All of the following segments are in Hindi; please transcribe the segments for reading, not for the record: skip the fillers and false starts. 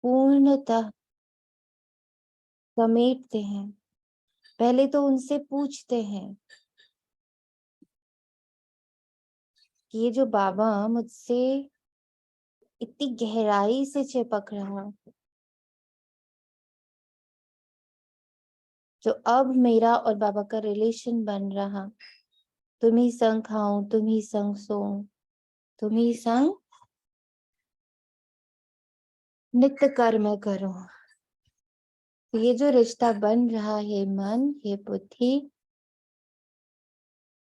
पूर्णतः समेटते हैं। पहले तो उनसे पूछते हैं कि ये जो बाबा मुझसे इतनी गहराई से चिपक रहा, जो अब मेरा और बाबा का रिलेशन बन रहा, तुम ही संग खाऊं, तुम ही संग सोऊं, तुम ही संग नित्य कर्म करो। ये जो रिश्ता बन रहा है मन, ये बुद्धि,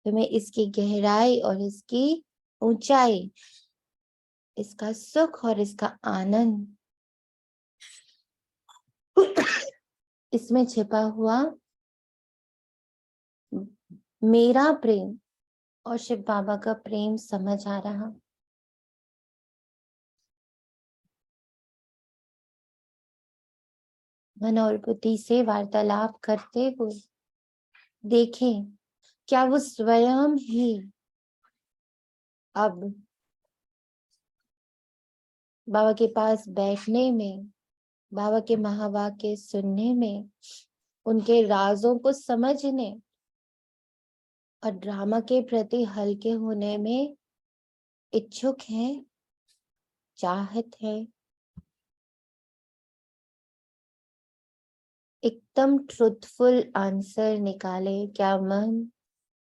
तुम्हें इसकी गहराई और इसकी ऊंचाई, इसका सुख और इसका आनंद, इसमें छिपा हुआ मेरा प्रेम और शिव बाबा का प्रेम समझ आ रहा। मन और बुद्धि से वार्तालाप करते हुए देखें क्या वो स्वयं ही अब बाबा के पास बैठने में, बाबा के महावाक्य सुनने में, उनके राजों को समझने और ड्रामा के प्रति हल्के होने में इच्छुक हैं, चाहत है। एकदम ट्रुथफुल आंसर निकाले। क्या मन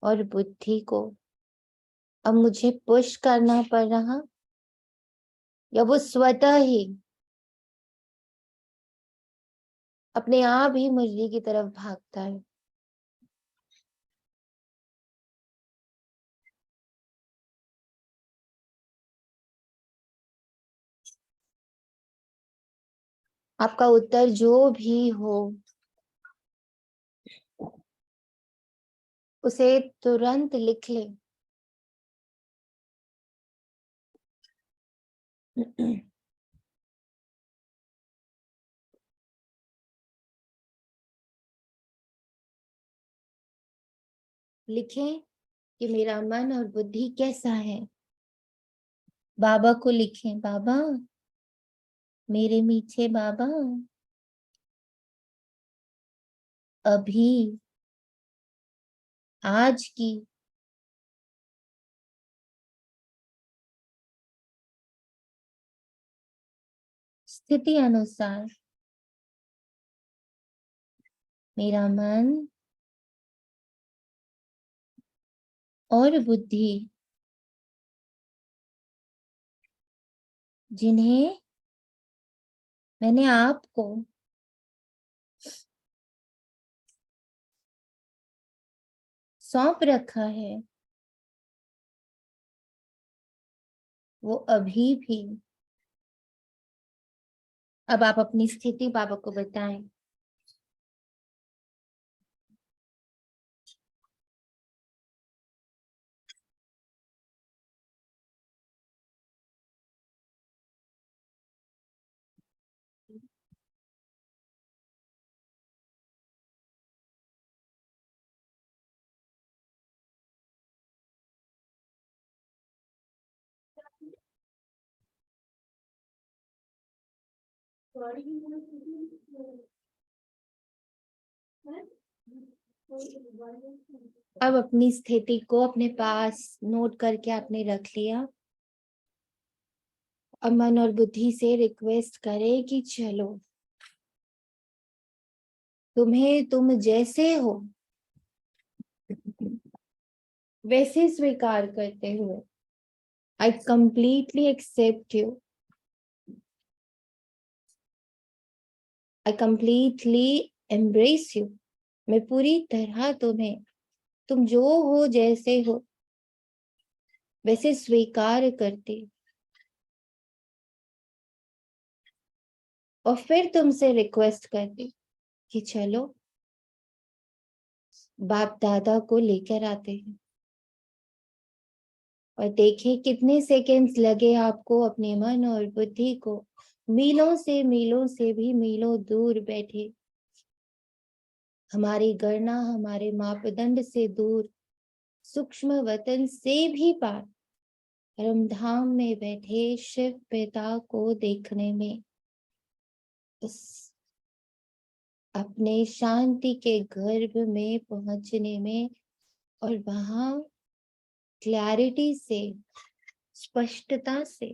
और बुद्धि को अब मुझे पुश करना पड़ रहा, या वो स्वतः ही अपने आप ही मुरली की तरफ भागता है? आपका उत्तर जो भी हो, उसे तुरंत लिख ले। लिखें कि मेरा मन और बुद्धि कैसा है। बाबा को लिखें, बाबा, मेरे मीठे बाबा, अभी आज की स्थिति अनुसार मेरा मन और बुद्धि, जिन्हें मैंने आपको सौंप रखा है, वो अभी भी, अब आप अपनी स्थिति बाबा को बताएं। अब अपनी स्थिति को अपने पास नोट करके आपने रख लिया। अब मन और बुद्धि से रिक्वेस्ट करें कि चलो, तुम्हें तुम जैसे हो वैसे स्वीकार करते हुए, I completely accept you, I completely embrace you. मैं पूरी तरह तुम्हें, तुम जो हो जैसे हो वैसे स्वीकार करती, और फिर तुमसे रिक्वेस्ट करती कि चलो बाप दादा को लेकर आते हैं, और देखिए कितने सेकंड्स लगे आपको अपने मन और बुद्धि को मीलों से भी मीलों दूर बैठे, हमारी गणना, हमारे मापदंड से दूर, सूक्ष्म वतन से भी पार परमधाम में बैठे शिव पिता को देखने में। उस अपने शांति के गर्भ में पहुंचने में और वहां क्लैरिटी से, स्पष्टता से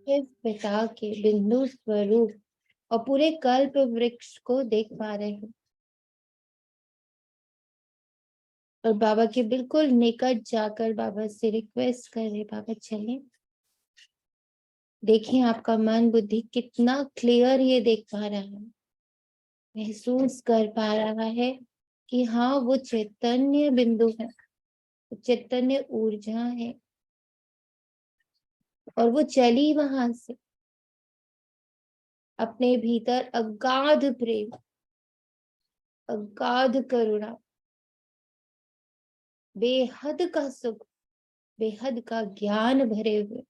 शिव पिता के बिंदु स्वरूप और पूरे कल्प वृक्ष को देख पा रहे हैं। और बाबा के बिल्कुल निकट जाकर बाबा से रिक्वेस्ट कर रहे, बाबा चले, देखिए आपका मन बुद्धि कितना क्लियर ये देख पा रहा है, महसूस कर पा रहा है कि हाँ वो चैतन्य बिंदु है, चैतन्य ऊर्जा है और वो चली वहां से अपने भीतर अगाध प्रेम, अगाध करुणा, बेहद का सुख, बेहद का ज्ञान भरे हुए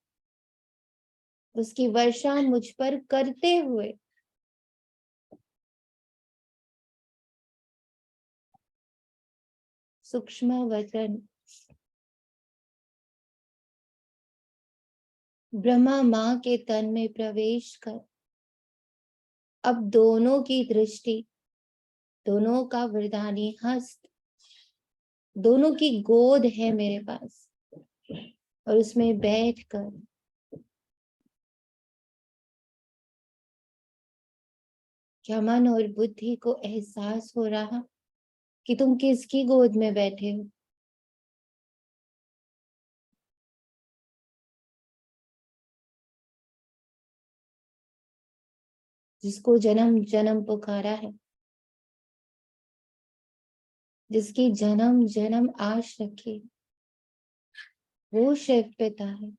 उसकी वर्षा मुझ पर करते हुए सूक्ष्म वचन ब्रह्मा माँ के तन में प्रवेश कर अब दोनों की दृष्टि, दोनों का वरदानी हस्त, दोनों की गोद है मेरे पास और उसमें बैठकर क्या मन और बुद्धि को एहसास हो रहा कि तुम किसकी गोद में बैठे हो? जिसको जन्म जन्म पुकारा है, जिसकी जन्म जन्म आश रखी, वो शिव पिता है,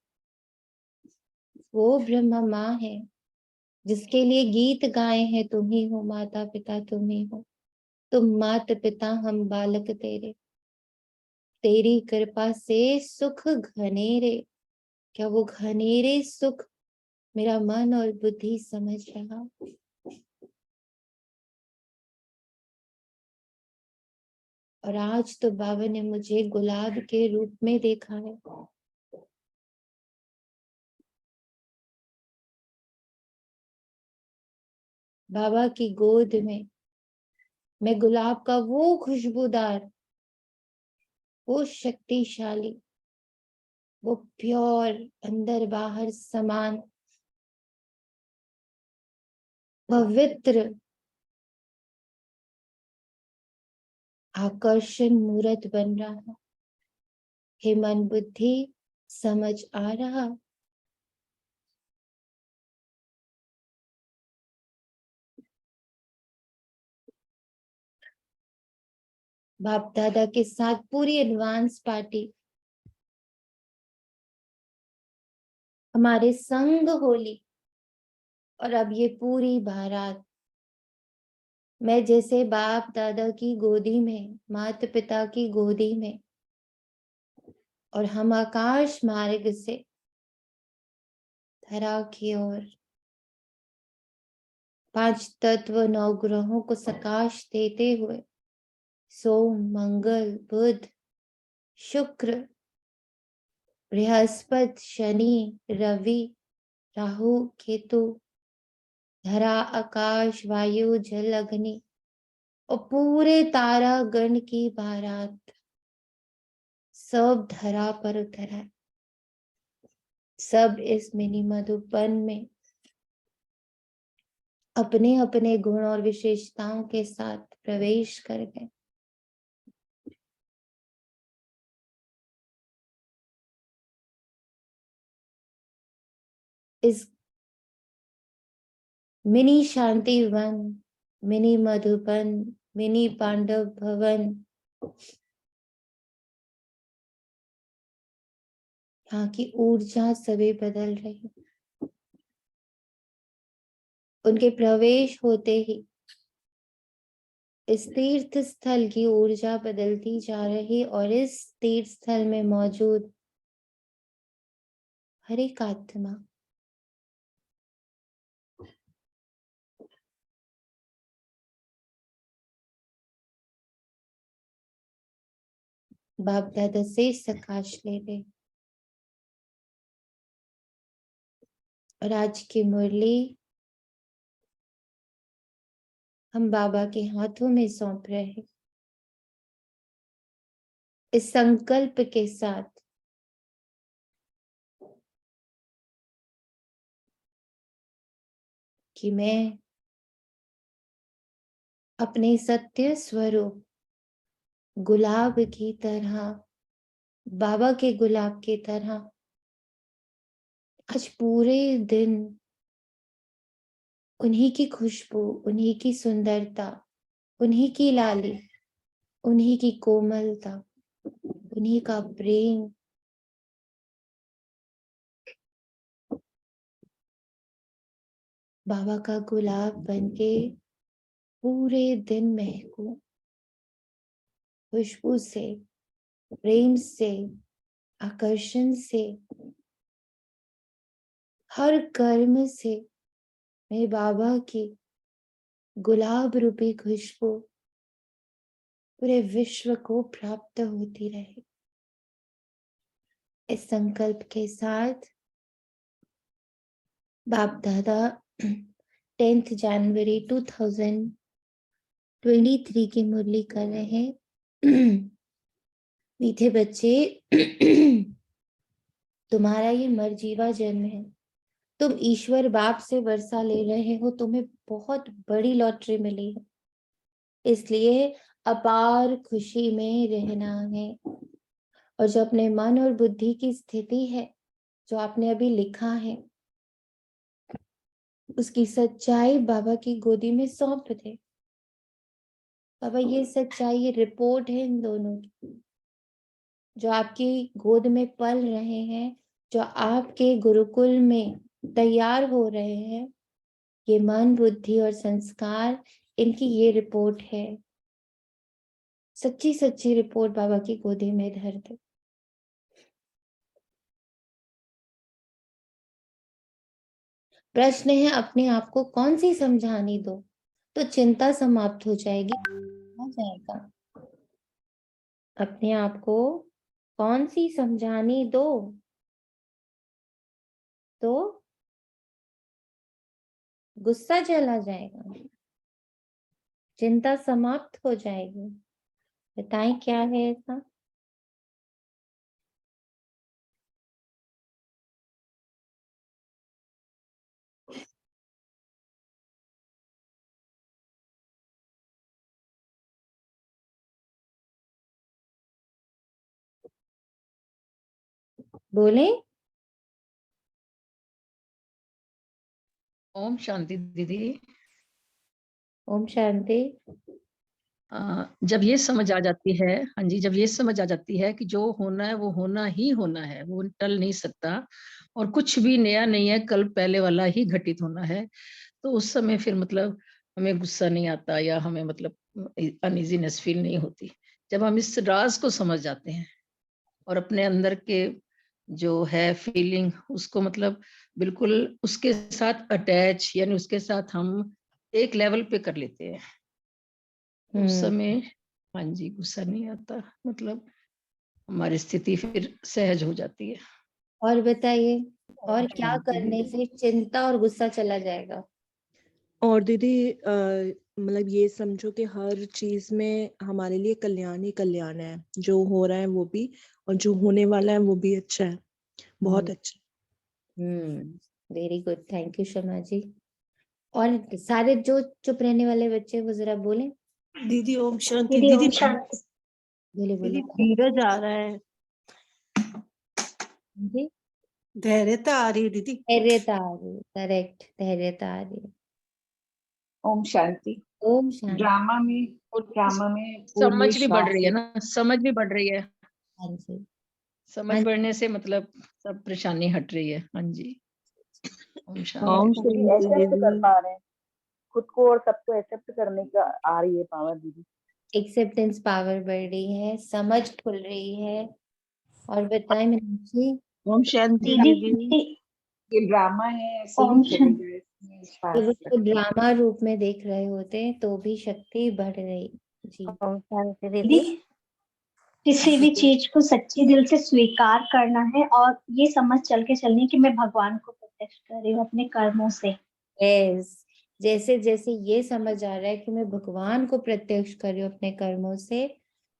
वो ब्रह्मा माँ है, जिसके लिए गीत गाए हैं, तुम ही हो माता पिता, तुम ही हो, तुम मात पिता हम बालक तेरे, तेरी कृपा से सुख घनेरे। क्या वो घनेरे सुख मेरा मन और बुद्धि समझ रहा? और आज तो बाबा ने मुझे गुलाब के रूप में देखा है। बाबा की गोद में मैं गुलाब का वो खुशबूदार, वो शक्तिशाली, वो प्योर, अंदर बाहर समान, पवित्र आकर्षण मूर्त बन रहा। हे मन बुद्धि समझ आ रहा? बाप दादा के साथ पूरी एडवांस पार्टी हमारे संग होली और अब ये पूरी बारात मैं जैसे बाप दादा की गोदी में, माता पिता की गोदी में, और हम आकाश मार्ग से धरा की ओर 5 तत्व 9 ग्रहों को सकाश देते हुए सोम, मंगल, बुध, शुक्र, बृहस्पति, शनि, रवि, राहु, केतु, धरा, आकाश, वायु, जल, अग्नि और पूरे तारागण की बारात सब धरा पर उतर है। सब इस मिनी मधुबन में अपने अपने गुण और विशेषताओं के साथ प्रवेश कर गए। इस mini Shanti Van, mini Madhuban, mini Pandav Bhavan, यहाँ की ऊर्जा सभी बदल रही। उनके प्रवेश होते ही इस तीर्थ स्थल की ऊर्जा बदलती जा रही और इस तीर्थ स्थल में मौजूद हर एक आत्मा बाप दादा से सकाश ले ले। और आज की मुरली हम बाबा के हाथों में सौंप रहे हैं, इस संकल्प के साथ कि मैं अपने सत्य स्वरूप गुलाब की तरह, बाबा के गुलाब की तरह आज पूरे दिन उन्हीं की खुशबू, उन्हीं की सुंदरता, उन्हीं की लाली, उन्हीं की कोमलता, उन्हीं का प्रेम बाबा का गुलाब बनके पूरे दिन महकूं, खुशबू से, प्रेम से, आकर्षण से, हर कर्म से मेरे बाबा की गुलाब रूपी खुशबू पूरे विश्व को प्राप्त होती रहे। इस संकल्प के साथ बाप दादा 10 जनवरी 2023 की मुरली कर रहे हैं। मीठे बच्चे, तुम्हारा ये मरजीवा जन्म है, तुम ईश्वर बाप से वर्षा ले रहे हो, तुम्हें बहुत बड़ी लॉटरी मिली है, इसलिए अपार खुशी में रहना है। और जो अपने मन और बुद्धि की स्थिति है, जो आपने अभी लिखा है, उसकी सच्चाई बाबा की गोदी में सौंप दे। बाबा ये सच्चाई, ये रिपोर्ट है इन दोनों की, जो आपकी गोद में पल रहे हैं, जो आपके गुरुकुल में तैयार हो रहे हैं, ये मन, बुद्धि और संस्कार, इनकी ये रिपोर्ट है। सच्ची सच्ची रिपोर्ट बाबा की गोदी में धर दे। प्रश्न है, अपने आप को कौन सी समझानी दो तो चिंता समाप्त हो जाएगी, हो जाएगा। अपने आप को कौन सी समझानी दो तो गुस्सा चला जाएगा, चिंता समाप्त हो जाएगी। बताएं क्या है ऐसा? बोले। ओम शांति दीदी। ओम शांति। जब ये समझ आ जाती है, हाँ जी, जब ये समझ आ जाती है कि जो होना है वो होना ही होना है, वो टल नहीं सकता और कुछ भी नया नहीं है, कल पहले वाला ही घटित होना है, तो उस समय फिर मतलब हमें गुस्सा नहीं आता या हमें मतलब अनइजीनेस फील नहीं होती। जब हम इस राज को समझ जाते हैं और अपने अंदर के जो है फीलिंग उसको मतलब बिल्कुल उसके साथ अटैच, यानी उसके साथ हम एक लेवल पे कर लेते हैं, उस समय हाँ जी गुस्सा नहीं आता, मतलब हमारी स्थिति फिर सहज हो जाती है। और बताइए, और क्या शांति करने दीदी। से चिंता और गुस्सा चला जाएगा? और दीदी मतलब ये समझो कि हर चीज में हमारे लिए कल्याण ही कल्याण है, जो हो रहा है वो भी और जो होने वाला है वो भी अच्छा है, बहुत अच्छा। Very good, thank you Sharma ji. और सारे जो चुप रहने वाले बच्चे वो जरा बोले। दीदी ओम शांति। दीदी दीदी ओम शांति। बोले बोले। दीदी धीरज आ रहा है, जी, धैर्यता आ रही है दीदी। धैर्यता आ रही है, करेक्ट, धैर्यता आ रही है। ओम शांति। ओम शांति। ड्रामा में पूर्ण समझ भी बढ़ विश्वास रही है ना, समझ भी बढ़ रही है, हाँ जी, समझ हाँ बढ़ने से मतलब सब परेशानी हट रही है। हाँ जी, ओम हम शांति। खुद एक्सेप्ट कर पा रहे हैं, खुद को और सबको एक्सेप्ट करने का आ रही है पावर दीदी। एक्सेप्टेंस पावर बढ़ रही है, समझ खुल रही है। और बताएं मीनाक्षी। ओम शांति दीदी दीदी। ये ड्रामा है, ऐसे ओम ही शांति। चलेगा, इसमें तो विश्वास उसको ड्रामा रूप में देख रहे होते तो भी शक्ति बढ़ रही। जी, ओम शांति दीदी। किसी भी चीज को सच्चे दिल से स्वीकार करना है और ये समझ चल के चलनी कि मैं भगवान को प्रत्यक्ष कर रही हूँ अपने कर्मों से। यस, जैसे जैसे ये समझ आ रहा है कि मैं भगवान को प्रत्यक्ष कर रही हूँ अपने कर्मों से,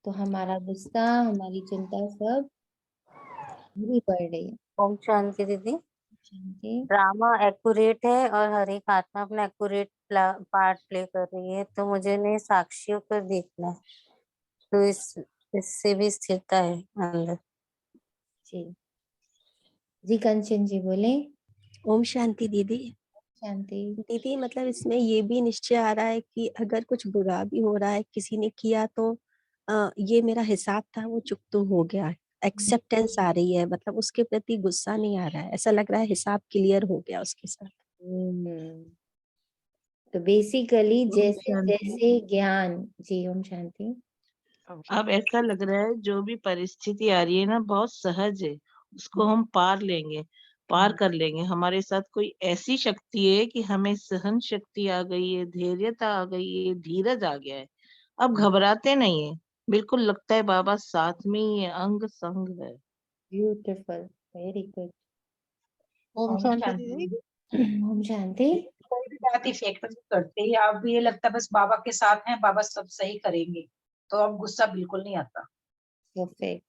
तो हमारा गुस्सा, हमारी चिंता सब पूरी बढ़ रही है। ओम शांति दीदी। शांति। ड्रामा एक्यूरेट है और हर एक आत्मा अपना एक्यूरेट पार्ट प्ले कर रही है, तो मुझे नहीं साक्षियों पर देखना है, तो इससे भी स्थिरता है अंदर। जी जी, कंचन जी बोले। ओम शांति दीदी। शांति। दीदी मतलब इसमें ये भी निश्चय आ रहा है कि अगर कुछ बुरा भी हो रहा है, किसी ने किया, तो ये मेरा हिसाब था, वो चुक तो हो गया। एक्सेप्टेंस आ रही है, मतलब उसके प्रति गुस्सा नहीं आ रहा है, ऐसा लग रहा है हिसाब क्लियर हो गया उसके साथ। तो बेसिकली ओम जैसे शांति। जैसे ज्ञान। जी ओम शांति। अब ऐसा लग रहा है जो भी परिस्थिति आ रही है ना, बहुत सहज है, उसको हम पार लेंगे, पार कर लेंगे। हमारे साथ कोई ऐसी शक्ति है कि हमें सहन शक्ति आ गई है, धैर्यता आ गई है, धीरज आ गया है। अब घबराते नहीं है, बिल्कुल लगता है बाबा साथ में ही है, अंग संग है। Beautiful, very good. ओम शांति दीदी। ओम शांति। कोई भी बात इफेक्ट नहीं करती, अब ये लगता है बस बाबा के साथ हैं, बाबा सब सही करेंगे, तो अब गुस्सा बिल्कुल नहीं आता। परफेक्ट।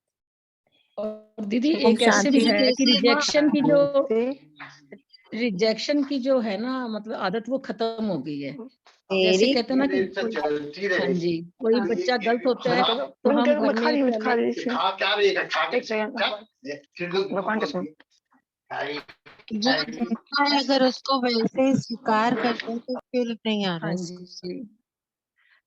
और दीदी ओम एक ऐसे भी है कि शांति। रिजेक्शन की जो है ना, मतलब आदत वो खत्म हो गई है। जैसे वेरी कहते हैं ना कि हाँ जी, कोई बच्चा गलत होता है तो हम घर में जो जैसा है अगर उसको वैसे ही स्वीकार करते हैं तो फिर नहीं आ रहा हाँ है जी गुस्सा।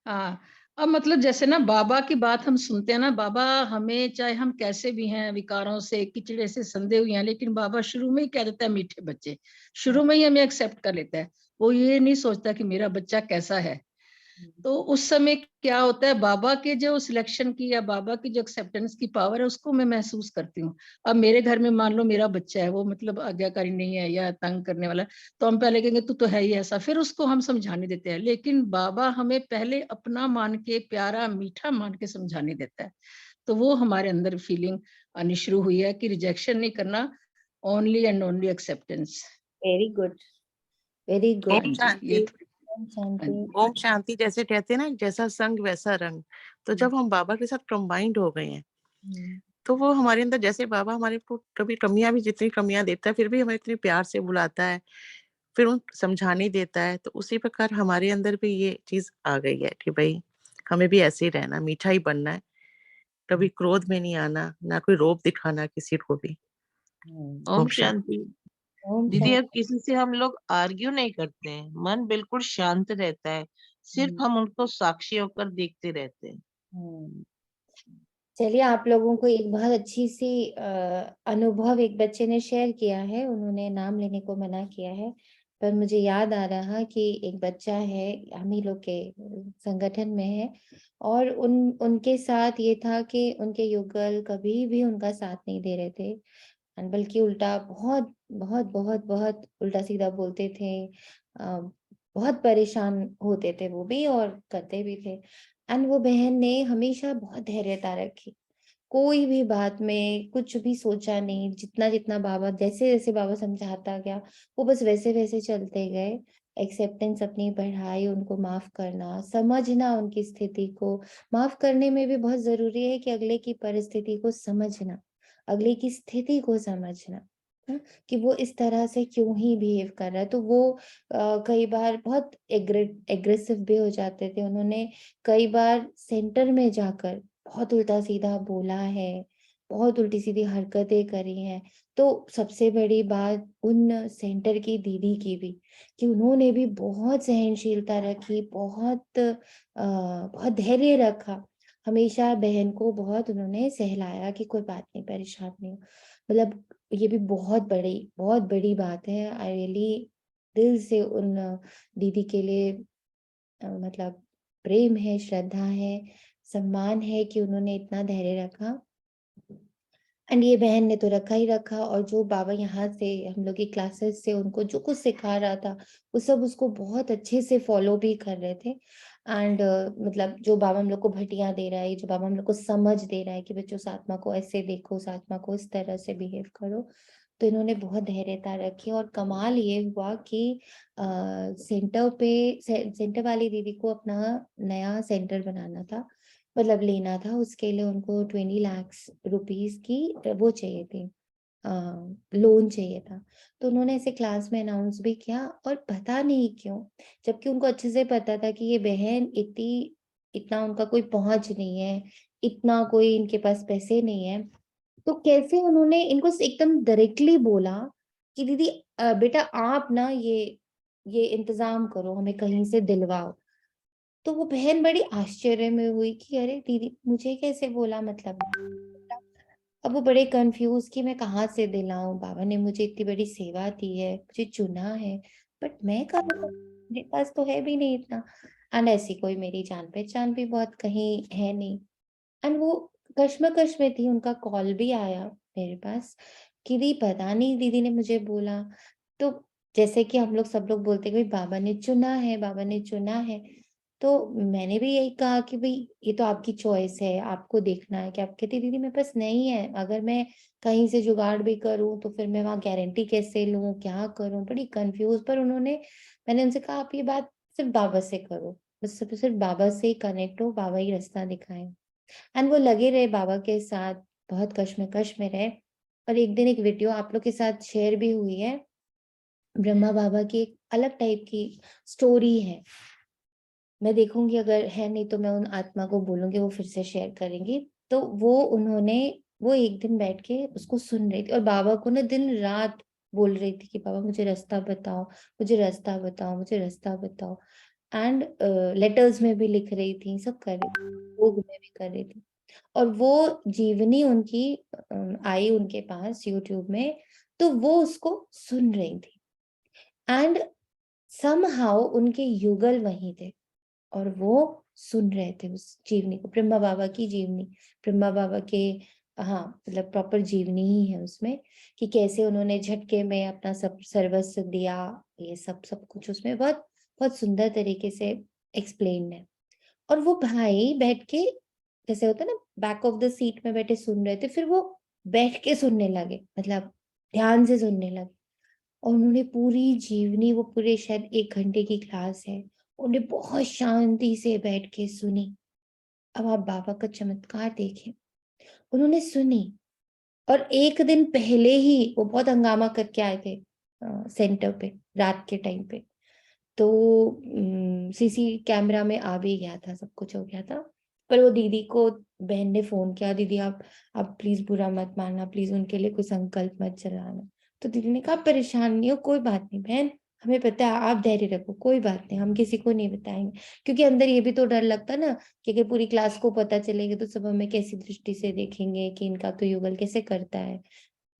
हाँ। अब मतलब जैसे ना बाबा की बात हम सुनते हैं ना, बाबा हमें चाहे हम कैसे भी हैं, विकारों से किचड़े से संधे हुए हैं, लेकिन बाबा शुरू में ही कह देता है मीठे बच्चे, शुरू में ही हमें एक्सेप्ट कर लेता है। वो ये नहीं सोचता कि मेरा बच्चा कैसा है। तो उस समय क्या होता है, बाबा के जो सिलेक्शन की या बाबा की जो एक्सेप्टेंस की पावर है उसको मैं महसूस करती हूँ। अब मेरे घर में मान लो मेरा बच्चा है, वो मतलब आज्ञाकारी नहीं है या तंग करने वाला, तो हम पहले कहेंगे तू तो है ही ऐसा, फिर उसको हम समझाने देते हैं। लेकिन बाबा हमें पहले अपना मान के, प्यारा मीठा मान के समझाने देता है। तो वो हमारे अंदर फीलिंग आनी शुरू हुई है कि रिजेक्शन नहीं करना, only and only acceptance. Very good, very ओम गुड। शांति। शांति। ओम शांति। जैसे कहते हैं ना, जैसा संग वैसा रंग, तो जब हम बाबा के साथ कंबाइंड हो गए हैं, तो वो हमारे अंदर, जैसे बाबा हमारे को कभी कमियां भी, जितनी कमियां देता है फिर भी हमें इतनी प्यार से बुलाता है, फिर उन समझाने देता है, तो उसी प्रकार हमारे अंदर भी ये चीज आ गई है कि भाई हमें भी ऐसे ही रहना, मीठा ही बनना है, कभी क्रोध में नहीं आना, ना कोई रोब दिखाना किसी को भी। ओम शांति। ओम दीदी अब शांति। किसी से हम लोग आर्ग्यू नहीं करते हैं, मन बिल्कुल शांत रहता है, सिर्फ हम उनको साक्षी होकर देखते रहते हैं। चलिए, आप लोगों को एक बहुत अच्छी सी अनुभव एक बच्चे ने शेयर किया है। उन्होंने नाम लेने को मना किया है, पर मुझे याद आ रहा कि एक बच्चा है, हम ही लोग के संगठन में है, और उनके साथ ये था कि उनके युगल कभी भी उनका साथ नहीं दे रहे थे, बल्कि उल्टा बहुत बहुत बहुत बहुत उल्टा सीधा बोलते थे। बहुत परेशान होते थे वो भी, और करते भी थे। एंड वो बहन ने हमेशा बहुत धैर्यता रखी, कोई भी बात में कुछ भी सोचा नहीं, जितना जितना बाबा, जैसे जैसे बाबा समझाता गया वो बस वैसे वैसे चलते गए। एक्सेप्टेंस अपनी बढ़ाई, उनको माफ करना, समझना उनकी स्थिति को। माफ करने में भी बहुत जरूरी है कि अगले की परिस्थिति को समझना, अगले की स्थिति को समझना, कि वो इस तरह से क्यों ही बिहेव कर रहा है। तो वो कई बार बहुत एग्रेसिव भी हो जाते थे। उन्होंने कई बार सेंटर में जाकर बहुत उल्टा सीधा बोला है, बहुत उल्टी सीधी हरकतें करी हैं। तो सबसे बड़ी बात उन सेंटर की दीदी की भी, कि उन्होंने भी बहुत सहनशीलता रखी, बहुत धैर्य रखा। हमेशा बहन को बहुत उन्होंने सहलाया कि कोई बात नहीं, परेशान नहीं हो। मतलब ये भी बहुत बड़ी बात है। आई रियली दिल से उन दीदी के लिए मतलब प्रेम है, श्रद्धा है, सम्मान है कि उन्होंने इतना धैर्य रखा। एंड ये बहन ने तो रखा ही रखा, और जो बाबा यहाँ से हम लोग की क्लासेस से उनको जो कुछ सिखा रहा था वो सब उसको बहुत अच्छे से फॉलो भी कर रहे थे। एंड मतलब जो बाबा हम लोग को भटियां दे रहा है, जो बाबा हम लोग को समझ दे रहा है कि बच्चों, उस आत्मा को ऐसे देखो, उस आत्मा को इस तरह से बिहेव करो, तो इन्होंने बहुत धैर्यता रखी और कमाल ये हुआ कि सेंटर वाली दीदी को अपना नया सेंटर बनाना था, मतलब लेना था। उसके लिए उनको 20 लाख रुपीस की वो चाहिए थी, लोन चाहिए था। तो उन्होंने ऐसे क्लास में अनाउंस भी किया और पता नहीं क्यों, जबकि उनको अच्छे से पता था कि ये बहन इतना उनका कोई पहुंच नहीं है, इतना कोई इनके पास पैसे नहीं है, तो कैसे उन्होंने इनको एकदम डायरेक्टली बोला कि दीदी बेटा आप ना ये इंतजाम करो, हमें कहीं से दिलवाओ। तो वो बहन बड़ी आश्चर्य में हुई कि अरे दीदी मुझे कैसे बोला, मतलब। अब वो बड़े कंफ्यूज कि मैं कहाँ से दिलाऊं, बाबा ने मुझे इतनी बड़ी सेवा दी है, मुझे चुना है, बट मैं कहाँ से, मेरे पास तो है भी नहीं इतना। एंड ऐसी कोई मेरी जान पहचान भी बहुत कहीं है नहीं। एंड वो कश्मकश में थी, उनका कॉल भी आया मेरे पास कि दी पता नहीं दीदी ने मुझे बोला। तो जैसे कि हम लोग सब लोग बोलते हैं कि भाई बाबा ने चुना है, बाबा ने चुना है। तो मैंने भी यही कहा कि भाई ये तो आपकी चॉइस है, आपको देखना है। कि आप कहती दीदी मेरे पास नहीं है, अगर मैं कहीं से जुगाड़ भी करूं तो फिर मैं वहां गारंटी कैसे लूं, क्या करूं, बड़ी कंफ्यूज। पर मैंने उनसे कहा आप ये बात सिर्फ बाबा से करो, बस सिर्फ बाबा से ही कनेक्ट हो, बाबा ही रास्ता दिखाएं। एंड वो लगे रहे बाबा के साथ, बहुत कश्मकश में रहे। और एक दिन एक वीडियो आप लोग के साथ शेयर भी हुई है, ब्रह्मा बाबा की एक अलग टाइप की स्टोरी है। मैं देखूंगी, अगर है नहीं तो मैं उन आत्मा को बोलूंगी वो फिर से शेयर करेंगी। तो वो एक दिन बैठ के उसको सुन रही थी और बाबा को ना दिन रात बोल रही थी कि बाबा मुझे रास्ता बताओ, मुझे रास्ता बताओ, मुझे रास्ता बताओ। एंड लेटर्स में भी लिख रही थी, सब कर रही थी, भोग में भी कर रही थी। और वो जीवनी उनकी आई उनके पास यूट्यूब में, तो वो उसको सुन रही थी। एंड समहाउ उनके युगल वहीं थे और वो सुन रहे थे उस जीवनी को, ब्रह्मा बाबा की जीवनी, ब्रह्मा बाबा के, हाँ मतलब प्रॉपर जीवनी ही है उसमें, कि कैसे उन्होंने झटके में अपना सब सर्वस्व दिया। ये सब सब कुछ उसमें बहुत बहुत सुंदर तरीके से एक्सप्लेन है। और वो भाई बैठ के, जैसे होता है ना बैक ऑफ द सीट में बैठे सुन रहे थे, फिर वो बैठ के सुनने लगे, मतलब ध्यान से सुनने लगे। और उन्होंने पूरी जीवनी, वो पूरे शायद 1 घंटे की क्लास है, उन्हें बहुत शांति से बैठ के सुनी। अब आप बाबा का चमत्कार देखें, उन्होंने सुनी। और एक दिन पहले ही वो बहुत हंगामा करके आए थे सेंटर पे रात के टाइम पे। तो सीसी कैमरा में आ भी गया था, सब कुछ हो गया था। पर वो दीदी को बहन ने फोन किया, दीदी आप प्लीज बुरा मत मानना, प्लीज उनके लिए कोई संकल्प मत चलाना। तो दीदी ने कहा परेशान नहीं हो, कोई बात नहीं बहन, हमें पता है, आप धैर्य रखो, कोई बात नहीं, हम किसी को नहीं बताएंगे। क्योंकि अंदर ये भी तो डर लगता ना कि अगर पूरी क्लास को पता चलेगा तो सब हमें कैसी दृष्टि से देखेंगे कि इनका तो युगल कैसे करता है।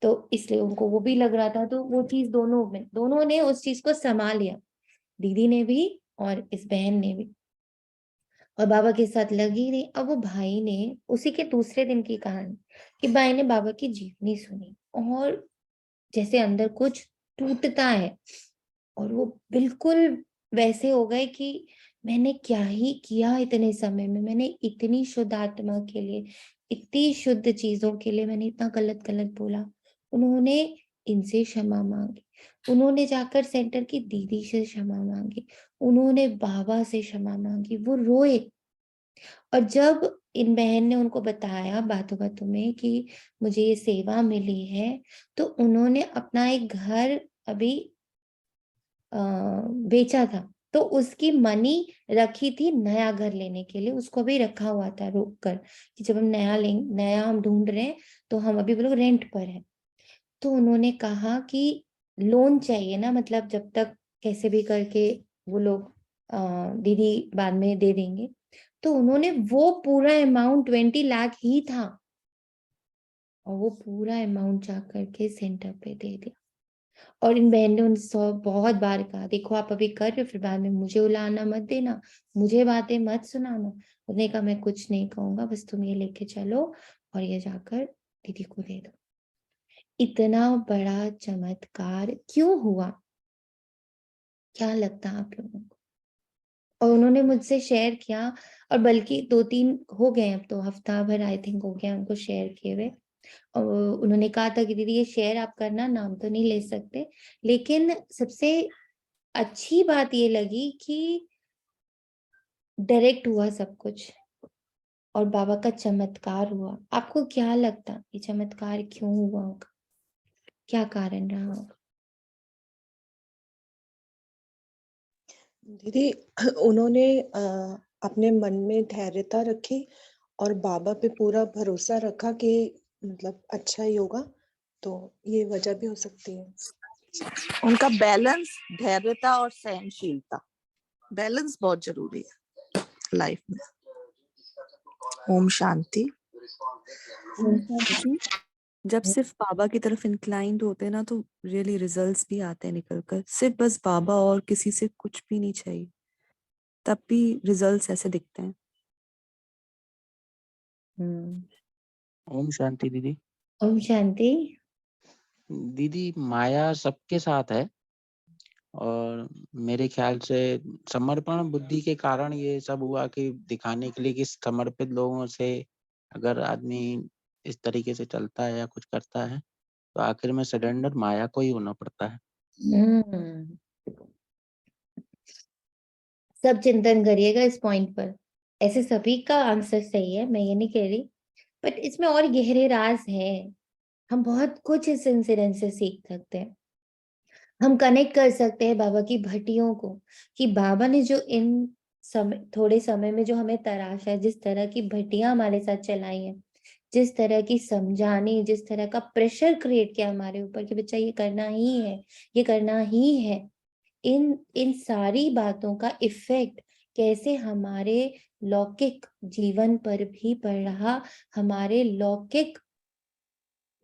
तो इसलिए उनको वो भी लग रहा था। तो वो चीज दोनों ने उस चीज को संभाल लिया, दीदी ने भी और इस बहन ने भी, और बाबा के साथ लगी रही। अब वो भाई ने, उसी के दूसरे दिन की कहानी, कि भाई ने बाबा की जीवनी सुनी और जैसे अंदर कुछ टूटता है, और वो बिल्कुल वैसे हो गए कि मैंने क्या ही किया इतने समय में, मैंने इतनी शुद्ध आत्मा के लिए, इतनी शुद्ध चीजों के लिए मैंने इतना गलत गलत बोला। उन्होंने इनसे क्षमा मांगी, उन्होंने जाकर सेंटर की दीदी से क्षमा मांगी, उन्होंने बाबा से क्षमा मांगी, वो रोए। और जब इन बहन ने उनको बताया बातों बातों में कि मुझे ये सेवा मिली है, तो उन्होंने अपना एक घर अभी बेचा था, तो उसकी मनी रखी थी नया घर लेने के लिए, उसको भी रखा हुआ था रोक कर कि जब हम नया हम ढूंढ रहे हैं, तो हम अभी वो लोग रेंट पर हैं। तो उन्होंने कहा कि लोन चाहिए ना, मतलब जब तक कैसे भी करके वो लोग दीदी बाद में दे देंगे। तो उन्होंने वो पूरा अमाउंट 20 लाख ही था, और वो पूरा अमाउंट जा करके सेंटर पे दे दिया। और इन बहन ने उनसे बहुत बार कहा देखो आप अभी कर रहे हो, फिर बाद में मुझे उलाना मत देना, मुझे बातें मत सुनाना। उसने कहा मैं कुछ नहीं कहूंगा, बस तुम ये लेके चलो और ये जाकर दीदी को दे दो। इतना बड़ा चमत्कार क्यों हुआ, क्या लगता है आप लोगों को? और उन्होंने मुझसे शेयर किया, और बल्कि 2-3 हो गए, अब तो हफ्ता भर आई थिंक हो गया उनको शेयर किए हुए। उन्होंने कहा था कि दीदी ये शेयर आप करना, नाम तो नहीं ले सकते, लेकिन सबसे अच्छी बात ये लगी कि डायरेक्ट हुआ सब कुछ और बाबा का चमत्कार हुआ। आपको क्या लगता ये चमत्कार क्यों हुआ होगा, क्या कारण रहा होगा? दीदी उन्होंने अपने मन में धैर्यता रखी और बाबा पे पूरा भरोसा रखा कि मतलब अच्छा ही होगा, तो ये वजह भी हो सकती है। उनका बैलेंस, धैर्यता और सहनशीलता, बैलेंस बहुत जरूरी है लाइफ में। ओम शांति। जब सिर्फ बाबा की तरफ इंक्लाइंड होते हैं ना तो रियली रिजल्ट्स भी आते हैं निकल कर। सिर्फ बस बाबा और किसी से कुछ भी नहीं चाहिए, तब भी रिजल्ट्स ऐसे दिखते हैं। ओम शांति दीदी। ओम शांति। दीदी माया सबके साथ है और मेरे ख्याल से समर्पण बुद्धि के कारण ये सब हुआ कि दिखाने के लिए कि समर्पित लोगों से अगर आदमी इस तरीके से चलता है या कुछ करता है तो आखिर में सरेंडर माया को ही होना पड़ता है। सब चिंतन करिएगा इस पॉइंट पर। ऐसे सभी का आंसर सही है, मैं ये नहीं कह रही, बट इसमें और गहरे राज है। हम बहुत कुछ इस इंसिडेंट से सीख सकते हैं। हम कनेक्ट कर सकते हैं बाबा की भट्टियों को कि बाबा ने जो इन थोड़े समय में जो हमें तराशा है, जिस तरह की भट्टियां हमारे साथ चलाई हैं, जिस तरह की समझाने, जिस तरह का प्रेशर क्रिएट किया हमारे ऊपर कि बच्चा ये करना ही है, ये करना ही है, इन सारी बातों का इफेक्ट कैसे हमारे लौकिक जीवन पर भी पड़ रहा, हमारे लौकिक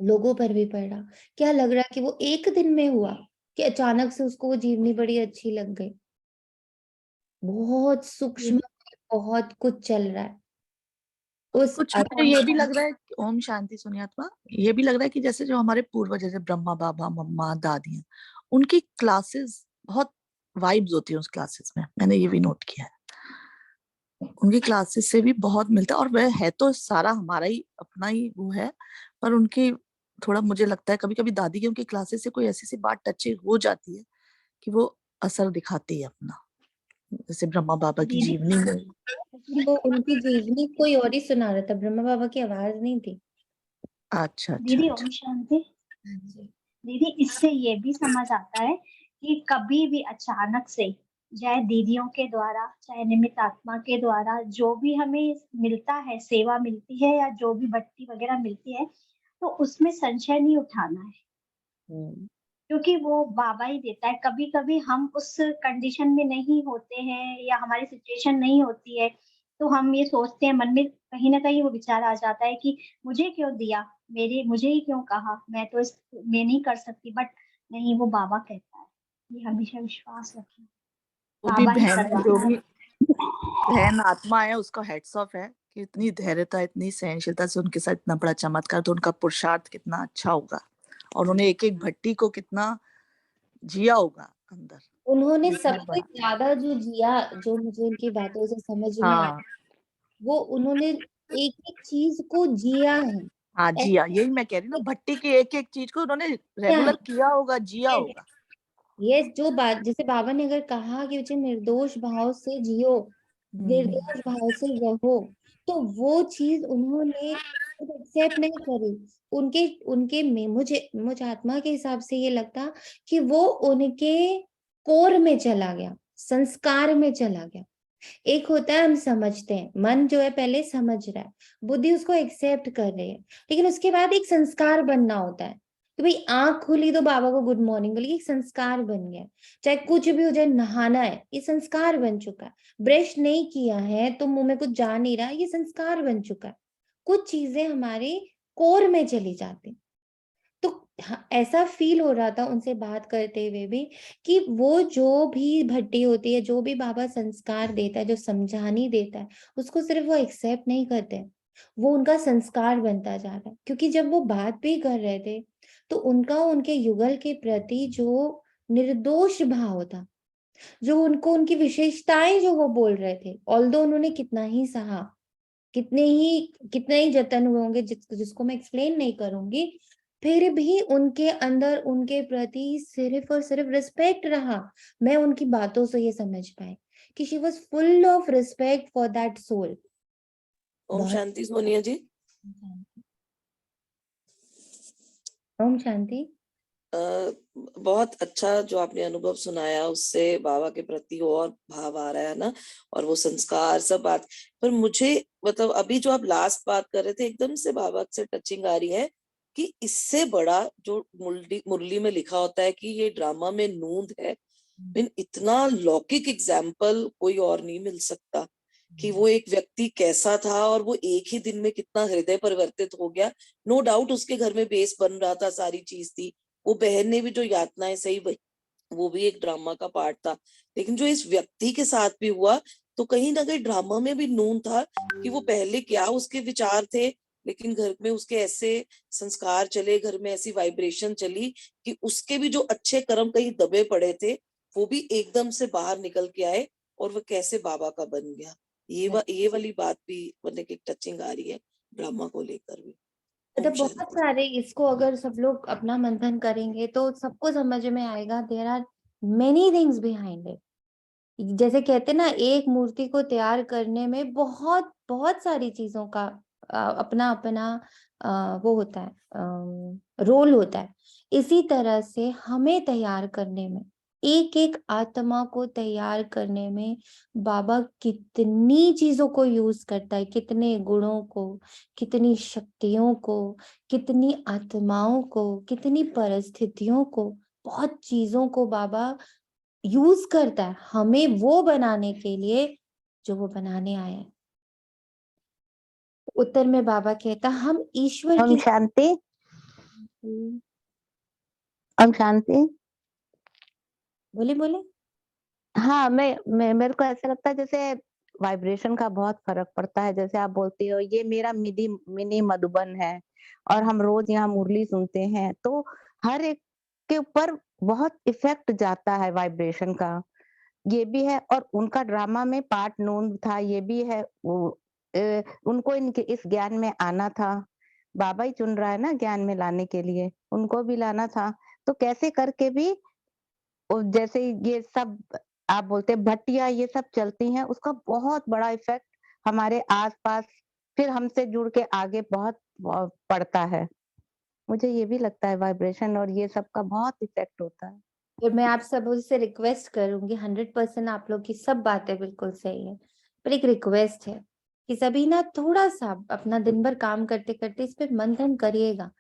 लोगों पर भी पड़ रहा। क्या लग रहा कि वो एक दिन में हुआ कि अचानक से उसको वो जीवनी बड़ी अच्छी लग गई? बहुत सूक्ष्म, बहुत कुछ चल रहा है उस कुछ मुझे ये भी लग रहा है, ओम शांति सुनिए आत्मा, ये भी लग रहा है कि जैसे जो हमारे पूर्वज जैसे ब्रह्मा बाबा, मम्मा, दादी, उनकी क्लासेस बहुत वाइब्स होती है उस क्लासेस में, मैंने ये भी नोट किया है। उनकी क्लासेस से भी बहुत मिलता है और वह है तो सारा हमारा ही अपना ही वो है, पर उनकी थोड़ा मुझे लगता है कभी कभी दादी की उनकी क्लासेस से कोई ऐसी सी बात टच हो जाती है कि वो असर दिखाती है अपना, जैसे ब्रह्मा बाबा की जीवनी में। वो उनकी जीवनी कोई और ही सुना रहा था, ब्रह्मा बाबा की आवाज नहीं थी। अच्छा दीदी ओम शांति। दीदी इससे ये भी समझ आता है कि कभी भी अचानक से, चाहे दीदियों के द्वारा चाहे निमित्त आत्मा के द्वारा जो भी हमें मिलता है, सेवा मिलती है या जो भी भट्टी वगैरह मिलती है, तो उसमें संशय नहीं उठाना है, क्योंकि वो बाबा ही देता है। कभी कभी हम उस कंडीशन में नहीं होते हैं या हमारी सिचुएशन नहीं होती है, तो हम ये सोचते हैं मन में, कहीं ना कहीं वो विचार आ जाता है कि मुझे क्यों दिया, मुझे ही क्यों कहा, मैं तो मैं नहीं कर सकती। बट नहीं, वो बाबा कहता है, ये हमेशा विश्वास रखें, बाबा ही करवाता जो है। भी बहन आत्मा है उसका हेड्स ऑफ है कि इतनी धैर्यता, इतनी सहनशीलता से उनके साथ इतना बड़ा चमत्कार, तो उनका पुरुषार्थ कितना अच्छा होगा और उन्हें एक एक भट्टी को कितना जिया होगा अंदर। उन्होंने सबसे ज्यादा जो जिया, जो मुझे उनकी बातों से समझ में आया, वो उन्होंने एक एक चीज को जिया है। हाँ जिया, यही मैं कह रही हूँ ना, भट्टी की एक एक चीज को उन्होंने रेगुलर किया होगा, जिया होगा। ये जो बात, जैसे बाबा ने अगर कहा कि बच्चे निर्दोष भाव से जियो, निर्दोष भाव से रहो, तो वो चीज उन्होंने एक्सेप्ट नहीं करी। उनके में मुझे आत्मा के हिसाब से ये लगता कि वो उनके कोर में चला गया, संस्कार में चला गया। एक होता है हम समझते हैं, मन जो है पहले समझ रहा है, बुद्धि उसको एक्सेप्ट कर रही है, लेकिन उसके बाद एक संस्कार बनना होता है कि भाई आंख खुली तो बाबा को गुड मॉर्निंग बोली, एक संस्कार बन गया। चाहे कुछ भी हो जाए, नहाना है, ये संस्कार बन चुका है। ब्रश नहीं किया है तो मुंह में कुछ जा नहीं रहा, ये संस्कार बन चुका है। कुछ चीजें हमारे कोर में चली जाती। तो ऐसा फील हो रहा था उनसे बात करते हुए भी कि वो जो भी भट्टी होती है, जो भी बाबा संस्कार देता है, जो समझानी देता है, उसको सिर्फ वो एक्सेप्ट नहीं करते, वो उनका संस्कार बनता जा रहा है। क्योंकि जब वो बात भी कर रहे थे तो उनका उनके युगल के प्रति जो निर्दोष भाव था, जो उनको उनकी विशेषताएं जो वो बोल रहे थे, ऑल्दो उन्होंने कितना ही सहा, कितने ही जतन हुए होंगे जिसको मैं एक्सप्लेन नहीं करूंगी, फिर भी उनके अंदर उनके प्रति सिर्फ और सिर्फ रिस्पेक्ट रहा। मैं उनकी बातों से ये समझ पाई कि she was full of respect for that soul. ओम शांति सोनिया जी। ओम शांति। बहुत अच्छा जो आपने अनुभव सुनाया, उससे बाबा के प्रति और भाव आ रहा है ना, और वो संस्कार सब बात। पर मुझे मतलब अभी जो आप लास्ट बात कर रहे थे, एकदम से बाबा से टचिंग आ रही है कि इससे बड़ा जो मुरली में लिखा होता है कि ये ड्रामा में नूंद है, इतना लौकिक एग्जाम्पल कोई और नहीं मिल सकता कि वो एक व्यक्ति कैसा था और वो एक ही दिन में कितना हृदय परिवर्तित हो गया। नो डाउट उसके घर में बेस बन रहा था, सारी चीज थी, वो बहन ने भी जो यातनाएं सही वो भी एक ड्रामा का पार्ट था, लेकिन जो इस व्यक्ति के साथ भी हुआ तो कहीं ना कहीं ड्रामा में भी नून था कि वो पहले क्या उसके विचार थे, लेकिन घर में उसके ऐसे संस्कार चले, घर में ऐसी वाइब्रेशन चली कि उसके भी जो अच्छे कर्म कहीं दबे पड़े थे वो भी एकदम से बाहर निकल के आए और वो कैसे बाबा का बन गया। ये वाली बात भी मतलब कि टचिंग आ रही है ड्रामा को लेकर भी। मतलब बहुत सारे, इसको अगर सब लोग अपना मंथन करेंगे तो सबको समझ में आएगा, there are many things behind it. जैसे कहते ना, एक मूर्ति को तैयार करने में बहुत बहुत सारी चीजों का अपना अपना वो होता है, रोल होता है। इसी तरह से हमें तैयार करने में, एक एक आत्मा को तैयार करने में बाबा कितनी चीजों को यूज करता है, कितने गुणों को, कितनी शक्तियों को, कितनी आत्माओं को, कितनी परिस्थितियों को, बहुत चीजों को बाबा यूज करता है हमें वो बनाने के लिए जो वो बनाने आए हैं। उत्तर में बाबा कहता, हम ईश्वर ओम की शांति। ओम शांति। बोले बोले। हाँ, मेरे को ऐसा लगता है जैसे वाइब्रेशन का बहुत फर्क पड़ता है। जैसे आप बोलती हो ये मेरा मिनी मधुबन है और हम रोज यहाँ मुरली सुनते हैं, तो हर एक के ऊपर बहुत इफेक्ट जाता है वाइब्रेशन का। ये भी है, और उनका ड्रामा में पार्ट नून था, ये भी है। उनको इनके इस ज्ञान में आना था, बाबा ही चुन रहा है ना ज्ञान में लाने के लिए, उनको भी लाना था। तो कैसे करके भी जैसे ये सब आप बोलते हैं भट्टिया ये सब चलती हैं, उसका बहुत बड़ा इफेक्ट हमारे आसपास फिर हमसे जुड़ के आगे बहुत पड़ता है। मुझे ये भी लगता है वाइब्रेशन और ये सब का बहुत इफेक्ट होता है। और मैं आप सब से रिक्वेस्ट करूंगी, 100% आप लोग की सब बातें बिल्कुल सही है, पर एक रिक्वेस्ट है कि सभी ना थोड़ा सा अपना दिन भर काम करते करते इस पे मंथन करिएगा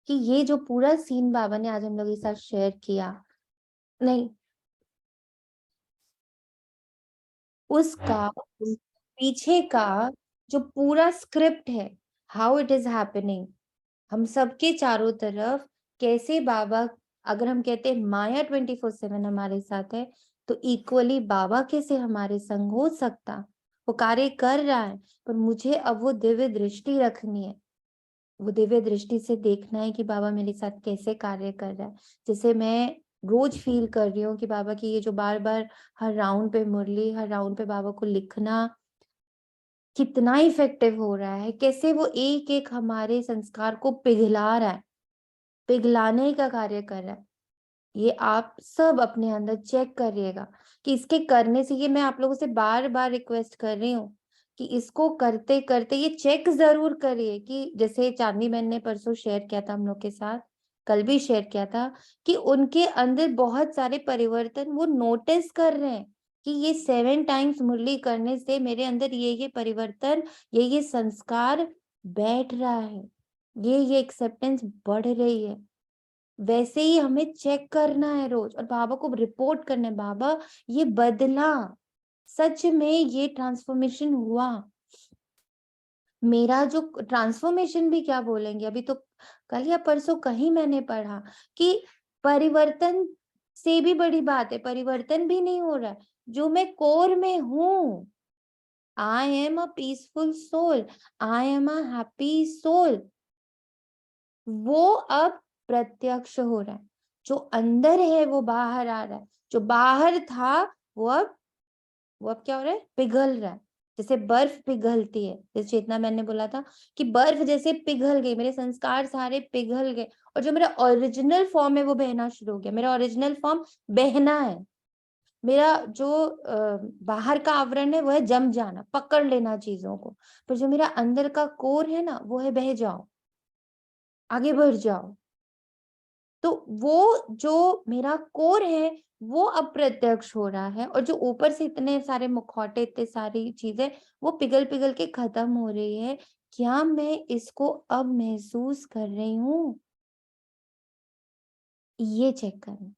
कि ये जो पूरा सीन बाबा ने आज हम लोग के साथ शेयर किया, नहीं उसका पीछे का जो पूरा स्क्रिप्ट है, हाउ इट इज हैपनिंग, हम सबके चारों तरफ कैसे बाबा, अगर हम कहते हैं माया 24/7 हमारे साथ है, तो इक्वली बाबा कैसे हमारे संग हो सकता। वो कार्य कर रहा है, पर मुझे अब वो दिव्य दृष्टि रखनी है, वो दिव्य दृष्टि से देखना है कि बाबा मेरे साथ कैसे कार्य कर रहा है। जैसे मैं रोज फील कर रही हूँ कि बाबा की ये जो बार बार हर राउंड पे मुरली, हर राउंड पे बाबा को लिखना कितना इफेक्टिव हो रहा है, कैसे वो एक एक हमारे संस्कार को पिघला रहा है, पिघलाने का कार्य कर रहा है। ये आप सब अपने अंदर चेक करिएगा कि इसके करने से, ये मैं आप लोगों से बार बार रिक्वेस्ट कर रही हूँ कि इसको करते करते ये चेक जरूर करिए कि जैसे चांदनी बहन ने परसों शेयर किया था हम लोग के साथ, कल भी शेयर किया था कि उनके अंदर बहुत सारे परिवर्तन वो नोटिस कर रहे हैं कि ये 7 टाइम्स मुरली करने से मेरे अंदर ये परिवर्तन, ये संस्कार बैठ रहा है, ये एक्सेप्टेंस बढ़ रही है। वैसे ही हमें चेक करना है रोज और बाबा को रिपोर्ट करना है, बाबा ये बदला, सच में ये ट्रांसफॉर्मेशन हुआ। मेरा जो ट्रांसफॉर्मेशन भी क्या बोलेंगे, अभी तो कल या परसों कहीं मैंने पढ़ा कि परिवर्तन से भी बड़ी बात है, परिवर्तन भी नहीं हो रहा है, जो मैं कोर में हूं, I am a peaceful soul, I am a happy soul, वो अब प्रत्यक्ष हो रहा है। जो अंदर है वो बाहर आ रहा है, जो बाहर था वो अब क्या हो रहा है, पिघल रहा है। जैसे बर्फ पिघलती है, जैसे चेतना मैंने बोला था कि बर्फ जैसे पिघल गई, मेरे संस्कार सारे पिघल गए और जो मेरा ओरिजिनल फॉर्म है वो बहना शुरू हो गया। मेरा ओरिजिनल फॉर्म बहना है, मेरा जो बाहर का आवरण है वो है जम जाना, पकड़ लेना चीजों को, पर जो मेरा अंदर का कोर है ना वो है बह जाओ, आगे बढ़ जाओ। तो वो जो मेरा कोर है वो अप्रत्यक्ष हो रहा है और जो ऊपर से इतने सारे मुखौटे, इतने सारी चीजें वो पिघल पिघल के खत्म हो रही है। क्या मैं इसको अब महसूस कर रही हूँ? ये चेक करना।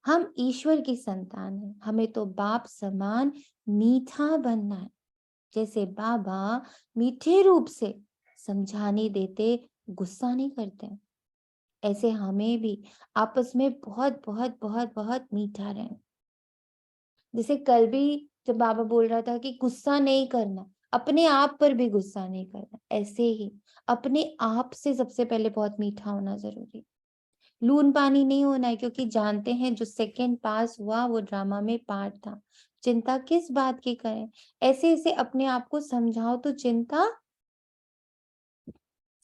हम ईश्वर की संतान हैं, हमें तो बाप समान मीठा बनना है। जैसे बाबा मीठे रूप से समझाने देते, गुस्सा नहीं करते, ऐसे हमें भी आपस में बहुत बहुत बहुत बहुत मीठा रहें। जैसे कल भी जब बाबा बोल रहा था कि गुस्सा नहीं करना, अपने आप पर भी गुस्सा नहीं करना, ऐसे ही अपने आप से सबसे पहले बहुत मीठा होना जरूरी, लून पानी नहीं होना है, क्योंकि जानते हैं जो सेकंड पास हुआ वो ड्रामा में पार्ट था। चिंता किस बात की करें, ऐसे ऐसे अपने आप को समझाओ तो चिंता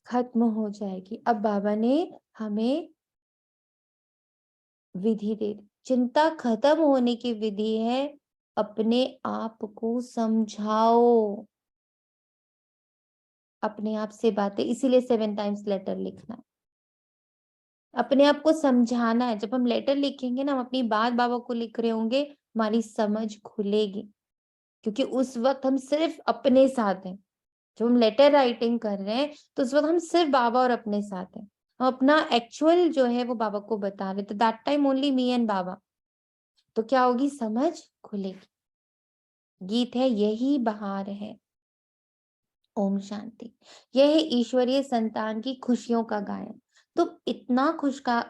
खत्म हो जाएगी। अब बाबा ने हमें विधि दे दी, चिंता खत्म होने की विधि है अपने आप को समझाओ, अपने आप से बातें, इसीलिए 7 टाइम्स लेटर लिखना है, अपने आप को समझाना है। जब हम लेटर लिखेंगे ना, हम अपनी बात बाबा को लिख रहे होंगे, हमारी समझ खुलेगी, क्योंकि उस वक्त हम सिर्फ अपने साथ हैं। जब हम लेटर राइटिंग कर रहे हैं तो उस वक्त हम सिर्फ बाबा और अपने साथ हैं, हम अपना एक्चुअल जो है वो बाबा को बता रहे, तो that time only me and बाबा। तो क्या होगी? समझ खुलेगी। गीत है यही बहार है। ओम शांति। यह है ईश्वरीय संतान की खुशियों का गायन। तो इतना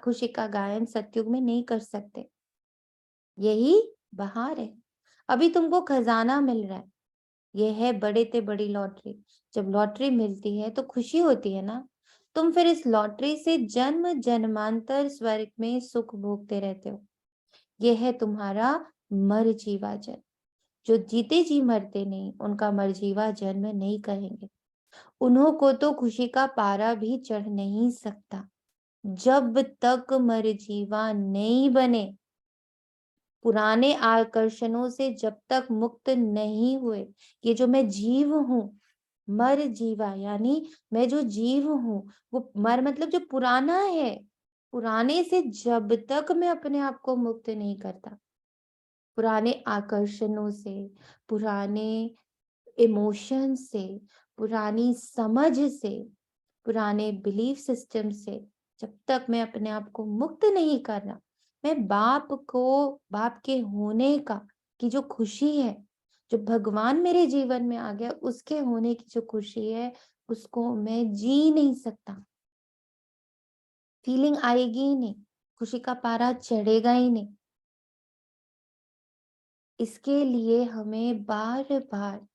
खुशी का गायन सतयुग में नहीं कर सकते, यही बहार है। अभी तुमको खजाना मिल रहा है, ये है बड़े ते बड़ी लॉटरी। जब लॉटरी मिलती है तो खुशी होती है ना, तुम फिर इस लॉटरी से जन्म जन्मांतर स्वर्ग में सुख भोगते रहते हो। यह है तुम्हारा मर जीवा जन्म। जो जीते जी मरते नहीं, उनका मर जीवा जन्म नहीं कहेंगे। उन्हों को तो खुशी का पारा भी चढ़ नहीं सकता जब तक मर जीवा नहीं बने, पुराने आकर्षणों से जब तक मुक्त नहीं हुए। ये जो मैं जीव हूं, मर जीवा यानी मैं जो जीव हूं, वो मर मतलब जो पुराना है, पुराने से जब तक मैं अपने आप को मुक्त नहीं करता, पुराने आकर्षणों से, पुराने इमोशन से, पुरानी समझ से, पुराने बिलीफ सिस्टम से, जब तक मैं अपने आप को मुक्त नहीं कर रहा, मैं बाप के होने का की जो खुशी है, जो भगवान मेरे जीवन में आ गया उसके होने की जो खुशी है, उसको मैं जी नहीं सकता। फीलिंग आएगी ही नहीं, खुशी का पारा चढ़ेगा ही नहीं। इसके लिए हमें बार बार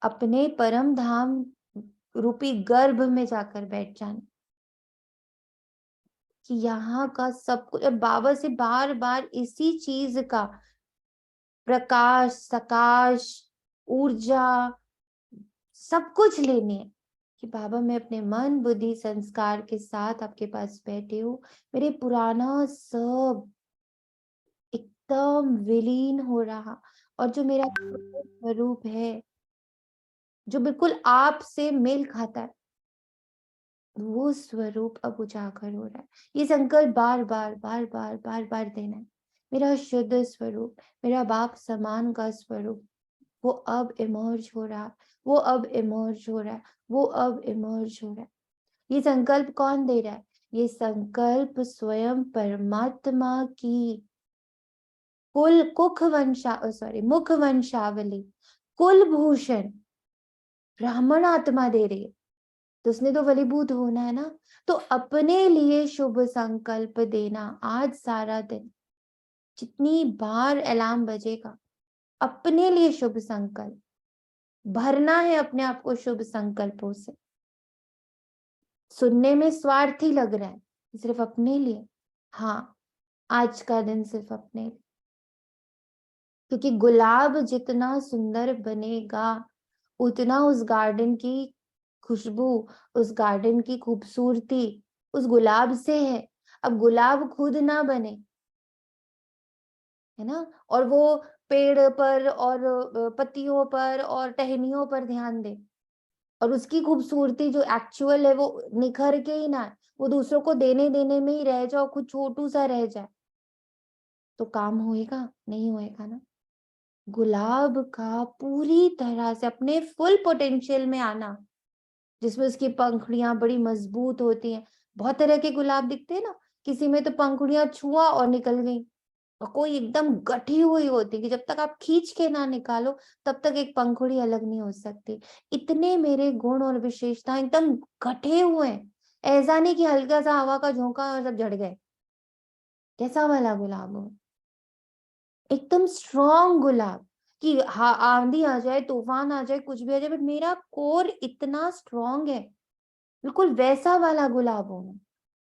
अपने परम धाम रूपी गर्भ में जाकर बैठ जाना, कि यहाँ का सब कुछ बाबा से बार बार इसी चीज का प्रकाश, सकाश, ऊर्जा सब कुछ लेनी है, कि बाबा मैं अपने मन बुद्धि संस्कार के साथ आपके पास बैठी हूँ, मेरे पुराना सब एकदम विलीन हो रहा, और जो मेरा स्वरूप है जो बिल्कुल आप से मेल खाता है, वो स्वरूप अब उजागर हो रहा है। ये संकल्प बार बार बार बार बार बार देना है। मेरा शुद्ध स्वरूप, मेरा बाप समान का स्वरूप, वो अब इमर्ज हो रहा, वो अब इमर्ज हो रहा है, वो अब इमर्ज हो रहा है। ये संकल्प कौन दे रहा है? ये संकल्प स्वयं परमात्मा की मुख वंशावली कुलभूषण ब्राह्मण आत्मा दे रही है। तो उसने तो फलीभूत होना है ना, तो अपने लिए शुभ संकल्प देना आज सारा दिन, जितनी बार अलार्म बजेगा अपने लिए शुभ संकल्प भरना है, अपने आप को शुभ संकल्पों से। सुनने में स्वार्थी लग रहा है, सिर्फ अपने लिए, हाँ आज का दिन सिर्फ अपने लिए। क्योंकि गुलाब जितना सुंदर बनेगा उतना उस गार्डन की खुशबू, उस गार्डन की खूबसूरती उस गुलाब से है। अब गुलाब खुद ना बने, है ना, और वो पेड़ पर और पत्तियों पर और टहनियों पर ध्यान दे और उसकी खूबसूरती जो एक्चुअल है वो निखर के ही ना, वो दूसरों को देने देने में ही रह जाओ, खुद छोटू सा रह जाए, तो काम होएगा? नहीं होएगा ना। गुलाब का पूरी तरह से अपने फुल पोटेंशियल में आना, जिसमें उसकी पंखुड़ियां बड़ी मजबूत होती हैं। बहुत तरह के गुलाब दिखते हैं ना, किसी में तो पंखुड़ियां छुआ और निकल गई, और कोई एकदम गठी हुई होती कि जब तक आप खींच के ना निकालो तब तक एक पंखुड़ी अलग नहीं हो सकती। इतने मेरे गुण और विशेषता एकदम गठे हुए हैं, ऐसा नहीं कि हल्का सा हवा का झोंका और सब झड़ गए। कैसा वाला गुलाब हो, एकदम स्ट्रॉन्ग गुलाब कि हाँ आंधी आ जाए, तूफान आ जाए, कुछ भी आ जाए, बट मेरा कोर इतना स्ट्रॉन्ग है, बिल्कुल वैसा वाला गुलाब हो।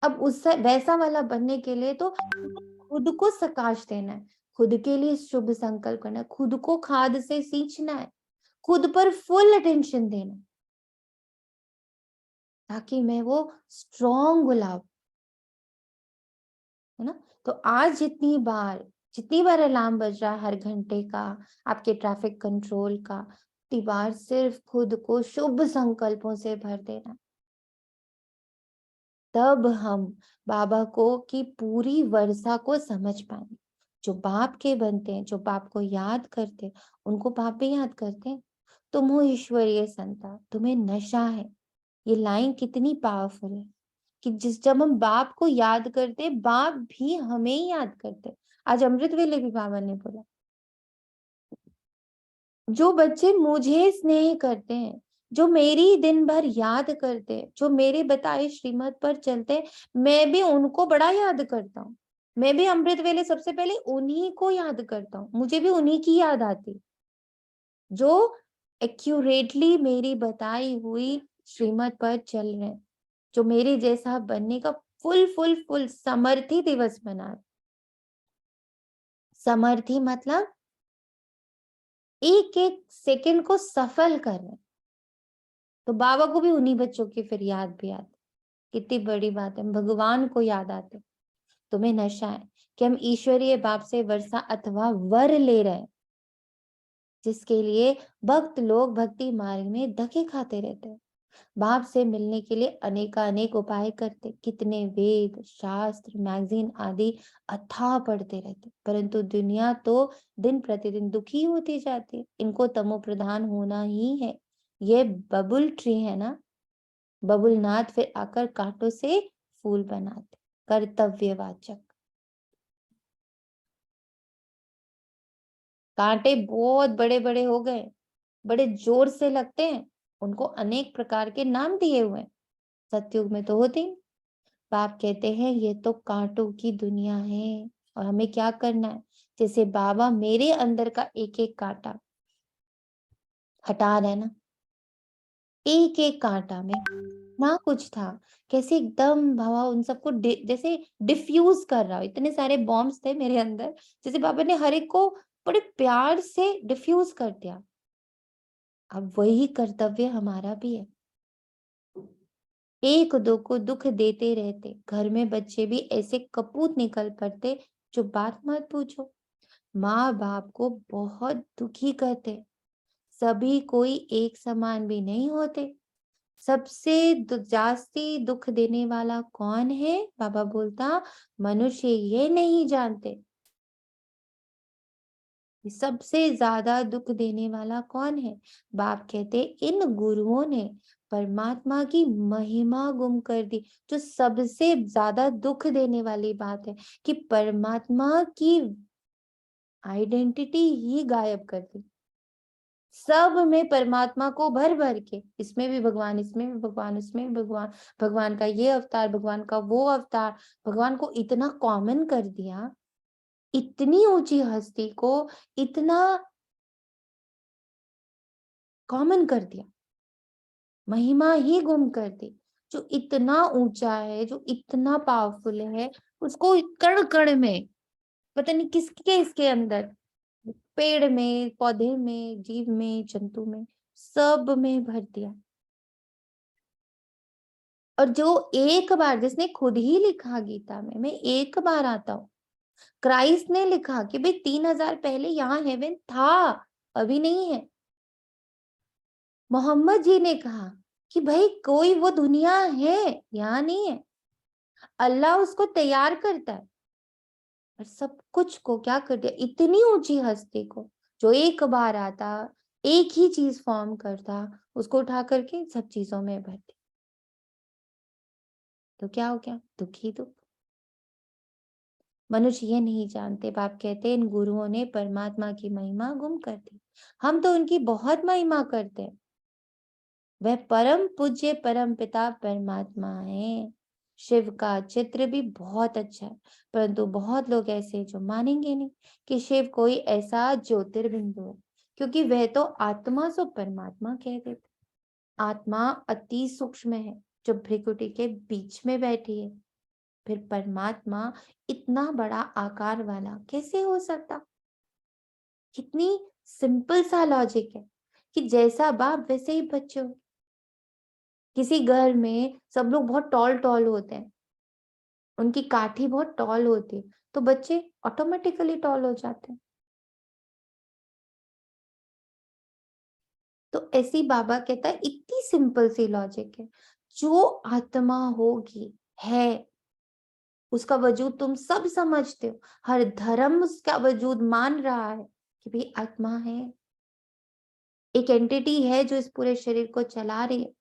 अब उससे वैसा वाला बनने के लिए तो खुद को सकाश देना है, खुद के लिए शुभ संकल्प करना है, खुद को खाद से सींचना है, खुद पर फुल अटेंशन देना, ताकि मैं वो स्ट्रॉन्ग गुलाब, है ना। तो आज जितनी बार अलार्म बज रहा है हर घंटे का, आपके ट्रैफिक कंट्रोल का, उतनी बार सिर्फ खुद को शुभ संकल्पों से भर देना। तब हम बाबा को की पूरी वर्षा को समझ पाएंगे। जो बाप के बनते हैं, जो बाप को याद करते हैं, उनको बाप भी याद करते हैं। तुम हो ईश्वरीय संतान, तुम्हें नशा है। ये लाइन कितनी पावरफुल है कि जब हम बाप को याद करते, बाप भी हमें ही याद करते। आज अमृत वेले भी बाबा ने बोला, जो बच्चे मुझे स्नेह करते हैं, जो मेरी दिन भर याद करते हैं, जो मेरे बताए श्रीमत पर चलते हैं, मैं भी उनको बड़ा याद करता हूँ। मैं भी अमृत वेले सबसे पहले उन्हीं को याद करता हूँ, मुझे भी उन्हीं की याद आती, जो एक्यूरेटली मेरी बताई हुई श्रीमत पर चल रहे हैं, जो मेरे जैसा बनने का फुल फुल फुल समर्थी दिवस मना रहे। समर्थी मतलब एक एक सेकंड को सफल कर रहे हैं। तो बाबा को भी उन्हीं बच्चों की फिर याद भी आती। कितनी बड़ी बात है, भगवान को याद आते। तुम्हें नशा है कि हम ईश्वरीय बाप से वर्षा अथवा वर ले रहे हैं, जिसके लिए भक्त लोग भक्ति मार्ग में धक्के खाते रहते हैं। बाप से मिलने के लिए अनेक उपाय करते, कितने वेद शास्त्र मैगजीन आदि अथाह पढ़ते रहते, परंतु दुनिया तो दिन प्रतिदिन दुखी होती जाती है। इनको तमो प्रधान होना ही है। ये बबुल ट्री है ना, बबुलनाथ फिर आकर कांटों से फूल बनाते। कर्तव्यवाचक, कांटे बहुत बड़े बड़े हो गए, बड़े जोर से लगते हैं, उनको अनेक प्रकार के नाम दिए हुए हैं। सतयुग में तो होते ही। बाप कहते हैं ये तो कांटों की दुनिया है, और हमें क्या करना है, जैसे बाबा मेरे अंदर का एक एक कांटा हटा रहे ना, एक एक कांटा में ना कुछ था, कैसे एकदम बाबा उन सबको जैसे डिफ्यूज कर रहा हो। इतने सारे बॉम्ब्स थे मेरे अंदर, जैसे बाबा ने हर एक को बड़े प्यार से डिफ्यूज कर दिया। अब वही कर्तव्य हमारा भी है, एक दो को दुख देते रहते। घर में बच्चे भी ऐसे कपूत निकल पड़ते, जो बात मत पूछो। माँ बाप को बहुत दुखी करते। सभी कोई एक समान भी नहीं होते। सबसे जास्ती दुख देने वाला कौन है? बाबा बोलता, मनुष्य ये नहीं जानते सबसे ज्यादा दुख देने वाला कौन है। बाप कहते, इन गुरुओं ने परमात्मा की महिमा गुम कर दी। जो सबसे ज्यादा दुख देने वाली बात है कि परमात्मा की आइडेंटिटी ही गायब कर दी। सब में परमात्मा को भर भर के, इसमें भी भगवान, इसमें भी भगवान, उसमें भी भगवान, भगवान का ये अवतार, भगवान का वो अवतार, भगवान को इतना कॉमन कर दिया। इतनी ऊंची हस्ती को इतना कॉमन कर दिया, महिमा ही गुम कर दी। जो इतना ऊंचा है, जो इतना पावरफुल है, उसको कण कण में, पता नहीं किसके इसके अंदर पेड़ में, पौधे में, जीव में, जंतु में, सब में भर दिया। और जो एक बार, जिसने खुद ही लिखा गीता में, मैं एक बार आता हूँ, क्राइस्ट ने लिखा कि भाई 3000 पहले यहाँ हेवन था, अभी नहीं है। मोहम्मद जी ने कहा कि भाई कोई वो दुनिया है, यहाँ नहीं है। अल्लाह उसको तैयार करता है और सब कुछ को क्या कर दिया, इतनी ऊंची हस्ती को जो एक बार आता, एक ही चीज फॉर्म करता, उसको उठा करके सब चीजों में भर दिया। तो क्या हो गया, दुख ही दुख। मनुष्य ये नहीं जानते, बाप कहते इन गुरुओं ने परमात्मा की महिमा गुम कर दी। हम तो उनकी बहुत महिमा करते हैं। वह परम पूज्य परम पिता परमात्मा है। शिव का चित्र भी बहुत अच्छा है, परंतु बहुत लोग ऐसे जो मानेंगे नहीं कि शिव कोई ऐसा ज्योतिर्बिंदु है, क्योंकि वह तो आत्मा सो परमात्मा कह देते। आत्मा अति सूक्ष्म है जो भ्रिकुटी के बीच में बैठी है, फिर परमात्मा इतना बड़ा आकार वाला कैसे हो सकता। कितनी सिंपल सा लॉजिक है कि जैसा बाप वैसे ही बच्चे हो। किसी घर में सब लोग बहुत टॉल टॉल होते हैं, उनकी काठी बहुत टॉल होती है, तो बच्चे ऑटोमेटिकली टॉल हो जाते हैं। तो ऐसी बाबा कहता है इतनी सिंपल सी लॉजिक है, जो आत्मा होगी है, उसका वजूद तुम सब समझते हो, हर धर्म उसका वजूद मान रहा है कि भाई आत्मा है, एक एंटिटी है जो इस पूरे शरीर को चला रही है,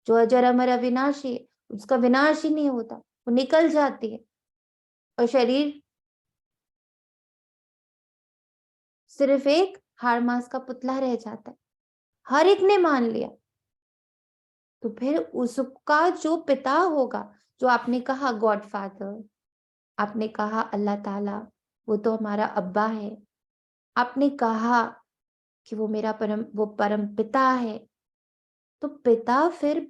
जो अजर अमर अविनाशी है, उसका विनाश ही नहीं होता, वो निकल जाती है और शरीर सिर्फ एक हाड़ मांस का पुतला रह जाता है। हर एक ने मान लिया। तो फिर उसका जो पिता होगा, जो आपने कहा गॉड फादर, आपने कहा अल्लाह ताला, वो तो हमारा अब्बा है, आपने कहा कि वो परम पिता है, तो पिता फिर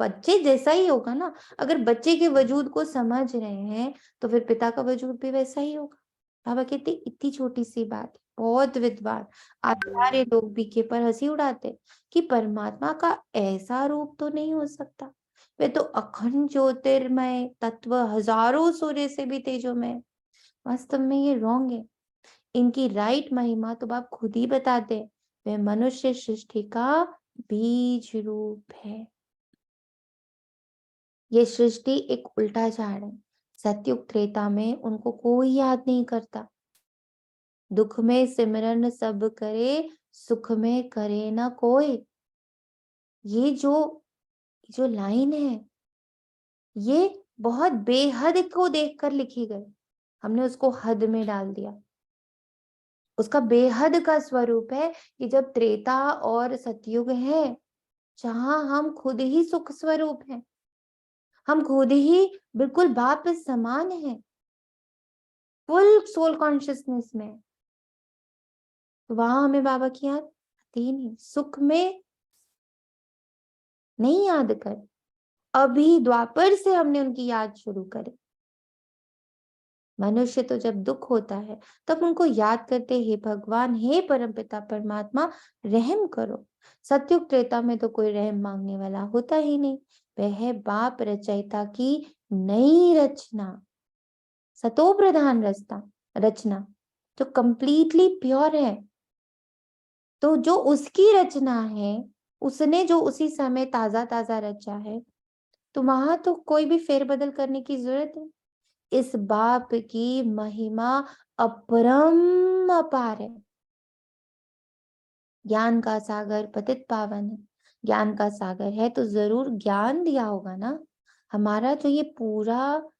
बच्चे जैसा ही होगा ना। अगर बच्चे के वजूद को समझ रहे हैं तो फिर पिता का वजूद भी वैसा ही होगा। बाबा कहते इतनी छोटी सी बात, बहुत विद्वान आचार्य लोग भी के पर हंसी उड़ाते कि परमात्मा का ऐसा रूप तो नहीं हो सकता, वे तो अखंड ज्योतिर्मय तत्व, हजारों सूर्य से भी तेजोमय। वास्तव में ये रॉन्ग है। इनकी राइट महिमा तो बाप खुद ही बताते, वे मनुष्य सृष्टि का बीज रूप है। ये सृष्टि एक उल्टा झाड़ है। सतयुग त्रेता में उनको कोई याद नहीं करता। दुख में सिमरन सब करे, सुख में करे ना कोई। ये जो लाइन है, ये बहुत बेहद को देखकर लिखी गई, हमने उसको हद में डाल दिया। उसका बेहद का स्वरूप है कि जब त्रेता और सतयुग है, जहां हम खुद ही सुख स्वरूप हैं, हम खुद ही बिल्कुल बाप समान हैं, फुल सोल कॉन्शियसनेस में, तो वहां हमें बाबा की याद आती नहीं। सुख में नहीं याद कर, अभी द्वापर से हमने उनकी याद शुरू करी। मनुष्य तो जब दुख होता है तब उनको याद करते, हे भगवान, हे परमपिता परमात्मा, रहम करो। सतयुग त्रेता में तो कोई रहम मांगने वाला होता ही नहीं। वह है बाप रचयिता की नई रचना, सतो प्रधान रचना जो कंप्लीटली प्योर है। तो जो उसकी रचना है, उसने जो उसी समय ताजा ताजा रचा है, तो वहां तो कोई भी फेरबदल करने की जरूरत है। इस बाप की महिमा अपरम अपार है। ज्ञान का सागर पतित पावन है। ज्ञान का सागर है तो जरूर ज्ञान दिया होगा ना। हमारा जो ये पूरा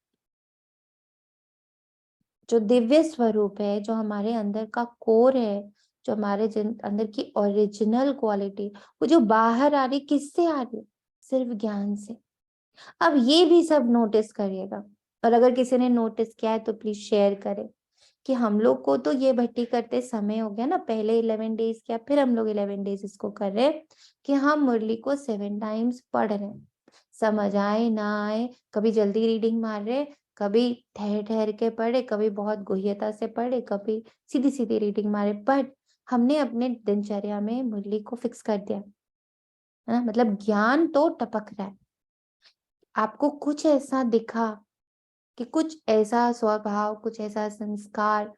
जो दिव्य स्वरूप है, जो हमारे अंदर का कोर है, जो हमारे अंदर की ओरिजिनल क्वालिटी, वो जो बाहर आ रही, किससे आ रही? सिर्फ ज्ञान से। अब ये भी सब नोटिस करिएगा, और अगर किसी ने नोटिस किया है तो प्लीज शेयर करें कि हम लोग को तो ये भट्टी करते समय हो गया ना, पहले 11 डेज किया, फिर हम लोग 11 डेज इसको कर रहे हैं कि हम मुरली को 7 टाइम्स पढ़ रहे हैं। समझ आए ना आए, कभी जल्दी रीडिंग मार रहे, कभी ठहर ठहर के पढ़े, कभी बहुत गुह्यता से पढ़े, कभी सीधी सीधी रीडिंग मारे, बट हमने अपने दिनचर्या में मुरली को फिक्स कर दिया, है ना। मतलब ज्ञान तो टपक रहा है। आपको कुछ ऐसा दिखा कि कुछ ऐसा स्वभाव, कुछ ऐसा संस्कार,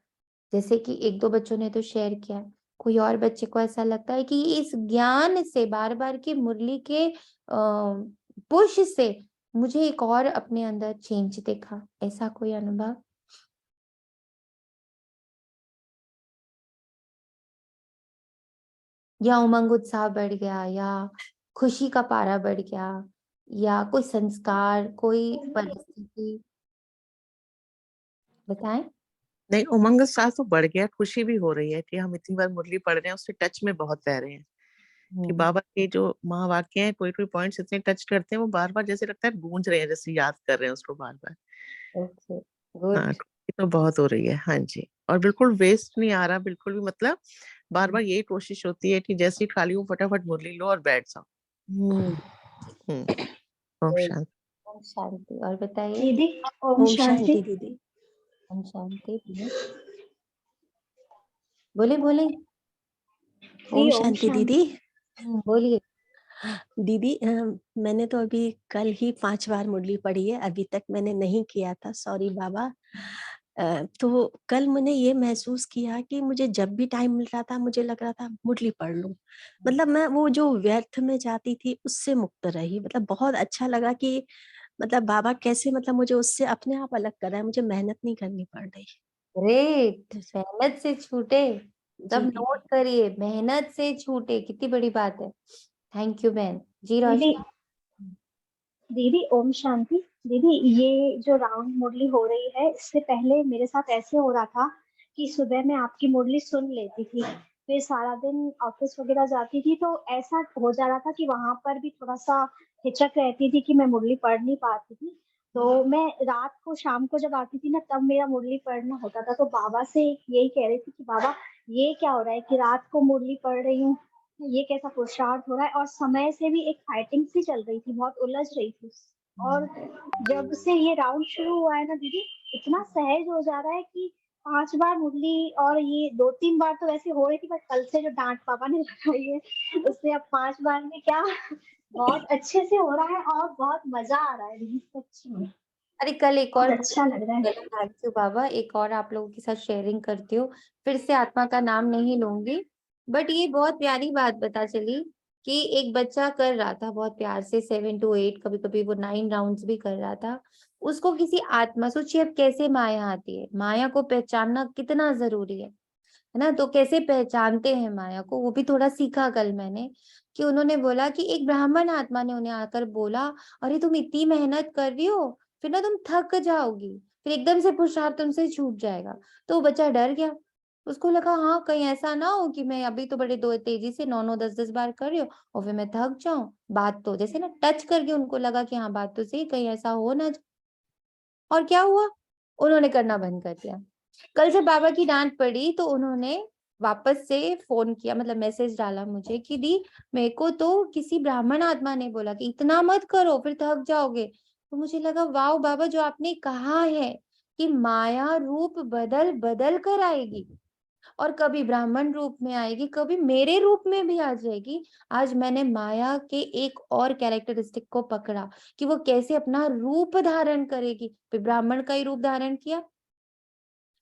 जैसे कि एक दो बच्चों ने तो शेयर किया, कोई और बच्चे को ऐसा लगता है कि इस ज्ञान से, बार बार की मुरली के पुश से मुझे एक और अपने अंदर चेंज देखा, ऐसा कोई अनुभव? या उमंग उत्साह बढ़ गया, या खुशी का पारा बढ़ गया, या कोई संस्कार, कोई परिस्थिति, बताएं। नहीं, उमंग उत्साह तो बढ़ गया, खुशी भी हो रही है कि हम इतनी बार मुरली पढ़ रहे हैं, उससे टच में बहुत रह रहे हैं कि बाबा के जो महावाक्य हैं, कोई कोई पॉइंट्स इतने टच करते हैं, वो बार बार जैसे लगता है गूंज रहे हैं, जैसे याद कर रहे हैं उसको बार बार। ओके, हाँ, गुड। खुशी तो बहुत हो रही है। हाँ जी, और बिल्कुल वेस्ट नहीं आ रहा, बिल्कुल भी, मतलब बार बार यही कोशिश होती है कि जैसे ही खाली हूँ फटाफट मुरली लो और बैठ जाओ। ओम शांति। ओम शांति। और बताइए। दीदी ओम ओम शांति। शांति दीदी। ओम शांति। बोले बोले। ओम ओम शांति शांति। दीदी। बोलिए। दीदी मैंने तो अभी कल ही 5 बार मुरली पढ़ी है, अभी तक मैंने नहीं किया था, सॉरी बाबा। तो कल मैंने ये महसूस किया कि मुझे जब भी टाइम मिल रहा था, मुझे लग रहा था मुरली पढ़ लूं। मतलब मैं वो जो व्यर्थ में जाती थी उससे मुक्त रही। मतलब बहुत अच्छा लगा कि मतलब बाबा कैसे मतलब मुझे उससे अपने आप अलग कर रहा है, मुझे मेहनत नहीं करनी पड़ रही। ग्रेट। मेहनत से छूटे, जी सब दीदी। नोट करिए, मेहनत से छूटे, कितनी बड़ी बात है। थैंक यू बहन जी। दीदी रोशनी। दीदी ओम शांति। दीदी ये जो राउंड मुरली हो रही है, इससे पहले मेरे साथ ऐसे हो रहा था कि सुबह में आपकी मुरली सुन लेती थी, फिर सारा दिन ऑफिस वगैरह जाती थी, तो ऐसा हो जा रहा था कि वहां पर भी थोड़ा सा हिचक रहती थी कि मैं मुरली पढ़ नहीं पाती थी। तो मैं रात को, शाम को जब आती थी ना, तब मेरा मुरली पढ़ना होता था। तो बाबा से यही कह रही थी कि बाबा ये क्या हो रहा है कि रात को मुरली पढ़ रही हूँ, ये कैसा पुरुषार्थ हो रहा है। और समय से भी एक फाइटिंग सी चल रही थी, बहुत उलझ रही थी। और जब से ये राउंड शुरू हुआ है ना दीदी, इतना सहज हो जा रहा है कि 5 बार मुरली, और ये 2-3 बार तो वैसे हो रही थी, बट कल से जो डांट पापा ने लगाई है, उससे अब 5 बार में क्या बहुत अच्छे से हो रहा है, और बहुत मजा आ रहा है दीदी, सच में अरे कल एक और बहुत अच्छा लग रहा है। थैंक यू बाबा, एक और आप लोगों के साथ शेयरिंग करती हूँ। फिर से आत्मा का नाम नहीं लूंगी, बट ये बहुत प्यारी बात पता चली कि एक बच्चा कर रहा था बहुत प्यार से 7 to 8, कभी कभी वो 9 राउंड्स भी कर रहा था। उसको किसी आत्मा, सोचिए अब कैसे माया आती है, माया को पहचानना कितना जरूरी है ना। तो कैसे पहचानते हैं माया को, वो भी थोड़ा सीखा कल मैंने, कि उन्होंने बोला कि एक ब्राह्मण आत्मा ने उन्हें आकर बोला, अरे तुम इतनी मेहनत कर रही हो, फिर ना तुम थक जाओगी, फिर एकदम से पुरुषार्थ तुमसे छूट जाएगा। तो वो बच्चा डर गया, उसको लगा हाँ कहीं ऐसा ना हो कि मैं अभी तो बड़े दो तेजी से 9-9 10-10 बार कर रही हूँ और फिर मैं थक जाऊं। बात तो जैसे ना टच करके उनको लगा कि हाँ बात तो सही, कहीं ऐसा हो ना। और क्या हुआ, उन्होंने करना बंद कर दिया। कल जब बाबा की डांट पड़ी तो उन्होंने वापस से फोन किया, मतलब मैसेज डाला मुझे कि दी मेरे को तो किसी ब्राह्मण आत्मा ने बोला कि इतना मत करो फिर थक जाओगे। तो मुझे लगा वाह बाबा, जो आपने कहा है कि माया रूप बदल बदल कर आएगी, और कभी ब्राह्मण रूप में आएगी, कभी मेरे रूप में भी आ जाएगी। आज मैंने माया के एक और कैरेक्टरिस्टिक को पकड़ा कि वो कैसे अपना रूप धारण करेगी। फिर ब्राह्मण का ही रूप धारण किया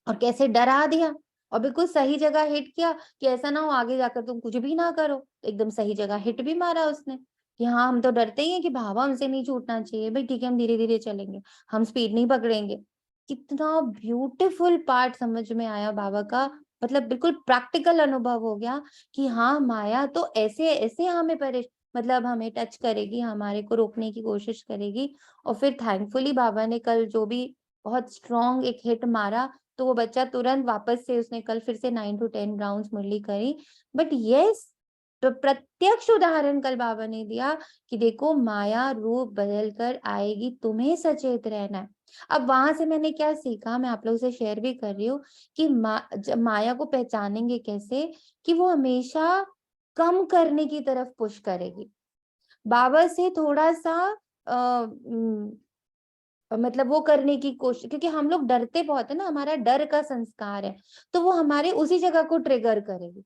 और कैसे डरा दिया, और बिल्कुल सही जगह हिट किया कि ऐसा ना हो आगे जाकर तुम कुछ भी ना करो। एकदम सही जगह हिट भी मारा उसने कि हाँ हम तो डरते ही हैं कि बाबा हमसे नहीं छूटना चाहिए, भाई ठीक है हम धीरे धीरे चलेंगे, हम स्पीड नहीं पकड़ेंगे। कितना ब्यूटीफुल पार्ट समझ में आया बाबा का, मतलब बिल्कुल प्रैक्टिकल अनुभव हो गया कि हाँ माया तो ऐसे ऐसे हमें मतलब हमें टच करेगी, हमारे को रोकने की कोशिश करेगी। और फिर थैंकफुली बाबा ने कल जो भी बहुत स्ट्रॉन्ग एक हिट मारा, तो वो बच्चा तुरंत वापस से, उसने कल फिर से 9 to 10 राउंड्स मुरली करी। बट यस, तो प्रत्यक्ष उदाहरण कल बाबा ने दिया कि देखो माया रूप बदल कर आएगी, तुम्हें सचेत रहना है। अब वहां से मैंने क्या सीखा, मैं आप लोगों से शेयर भी कर रही हूँ कि माया को पहचानेंगे कैसे, कि वो हमेशा कम करने की तरफ पुश करेगी। बाबा से थोड़ा सा मतलब वो करने की कोशिश, क्योंकि हम लोग डरते बहुत है ना, हमारा डर का संस्कार है, तो वो हमारे उसी जगह को ट्रिगर करेगी।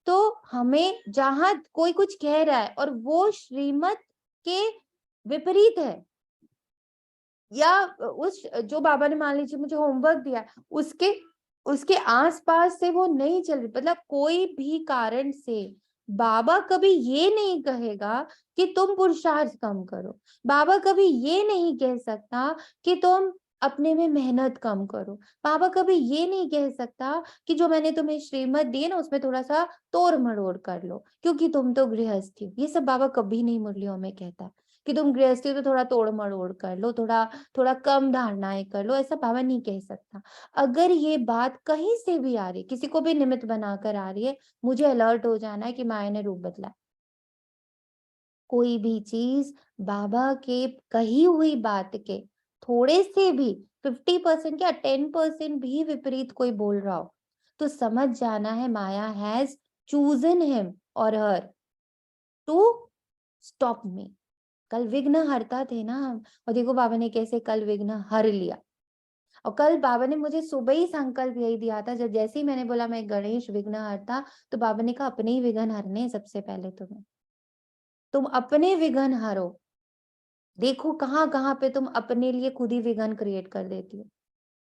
तो हमें जहां कोई कुछ कह रहा है और वो श्रीमत के विपरीत है, या उस जो बाबा ने मान लीजिए मुझे होमवर्क दिया उसके उसके आसपास से वो नहीं चल रही, मतलब कोई भी कारण से बाबा कभी ये नहीं कहेगा कि तुम पुरुषार्थ कम करो, बाबा कभी ये नहीं कह सकता कि तुम अपने में मेहनत कम करो, बाबा कभी ये नहीं कह सकता कि जो मैंने तुम्हें श्रीमत दी है ना उसमें थोड़ा सा तोड़ मरोड़ कर लो क्योंकि तुम तो गृहस्थी हो। ये सब बाबा कभी नहीं मुरलियों में कहता कि तुम गृहस्थी हो तो थोड़ा तोड़ मरोड़ कर लो, थोड़ा थोड़ा कम धारणाएं कर लो, ऐसा बाबा नहीं कह सकता। अगर ये बात कहीं से भी आ रही, किसी को भी निमित्त बनाकर आ रही है, मुझे अलर्ट हो जाना है कि माया ने रूप बदला। कोई भी चीज बाबा के कही हुई बात के थोड़े से भी 50% या 10% भी विपरीत कोई बोल रहा हो तो समझ जाना है माया हैज चूजन हिम और हर टू स्टॉप मी। कल विघ्न हरता थे ना हम, और देखो बाबा ने कैसे कल विघ्न हर लिया। और कल बाबा ने मुझे सुबह ही संकल्प यही दिया था, जब जैसे ही मैंने बोला मैं गणेश विघ्न हरता, तो बाबा ने कहा अपने ही विघ्न हरने हैं सबसे पहले तुम अपने विघ्न हरो। देखो कहाँ कहाँ पे तुम अपने लिए खुद ही विघ्न क्रिएट कर देती हो,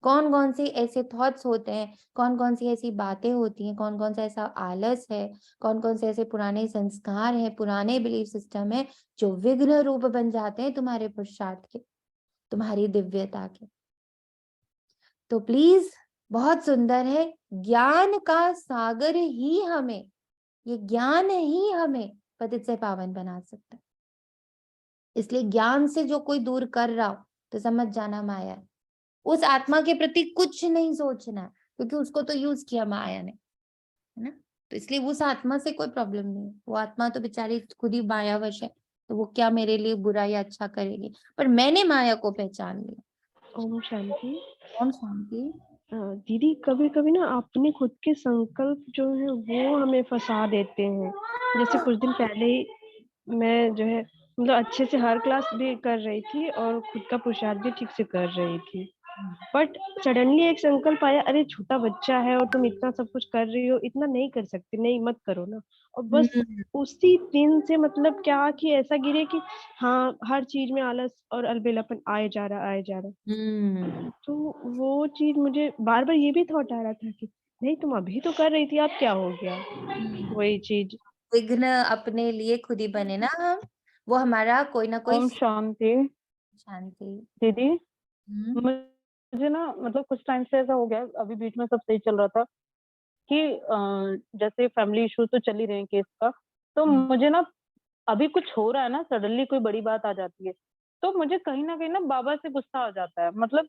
कौन कौन से ऐसे थॉट्स होते हैं, कौन कौन सी ऐसी बातें होती हैं, कौन कौन सा ऐसा आलस है, कौन कौन से ऐसे पुराने संस्कार हैं, पुराने बिलीफ सिस्टम है जो विघ्न रूप बन जाते हैं तुम्हारे पुरुषार्थ के, तुम्हारी दिव्यता के। तो प्लीज, बहुत सुंदर है, ज्ञान का सागर ही हमें, ये ज्ञान ही हमें पतित से पावन बना सकता है। इसलिए ज्ञान से जो कोई दूर कर रहा हो तो समझ जाना माया है। उस आत्मा के प्रति कुछ नहीं सोचना, क्योंकि उसको तो यूज किया माया ने, है ना। तो इसलिए उस आत्मा से कोई प्रॉब्लम नहीं है, वो आत्मा तो बेचारी खुद ही मायावश है, तो वो क्या मेरे लिए बुरा या अच्छा करेगी, पर मैंने माया को पहचान लिया। ओम शांति। ओम शांति। दीदी कभी कभी ना अपने खुद के संकल्प जो है वो हमें फंसा देते हैं। जैसे कुछ दिन पहले ही मैं जो है मतलब अच्छे से हर क्लास भी कर रही थी और खुद का पुरुषार्थ भी ठीक से कर रही थी, बट सडनली एक संकल्प आया, अरे छोटा बच्चा है और तुम इतना सब कुछ कर रही हो, इतना नहीं कर सकती, नहीं मत करो ना। और बस उसी दिन से मतलब क्या कि ऐसा गिरे कि हाँ हर चीज में आलस और अलबेलापन आए जा रहा। तो वो चीज मुझे बार बार ये भी थॉट आ रहा था कि नहीं तुम अभी तो कर रही थी, अब क्या हो गया। वही चीज, विघ्न अपने लिए खुद ही बने ना हम, वो हमारा कोई ना कोई। ओम शांति। शांति दीदी मुझे ना मतलब कुछ टाइम से ऐसा हो गया, अभी बीच में सब सही चल रहा था कि जैसे फैमिली इशू तो चल ही रहे हैं केस का, तो मुझे ना अभी कुछ हो रहा है ना, सडनली कोई बड़ी बात आ जाती है तो मुझे कहीं ना बाबा से गुस्सा आ जाता है। मतलब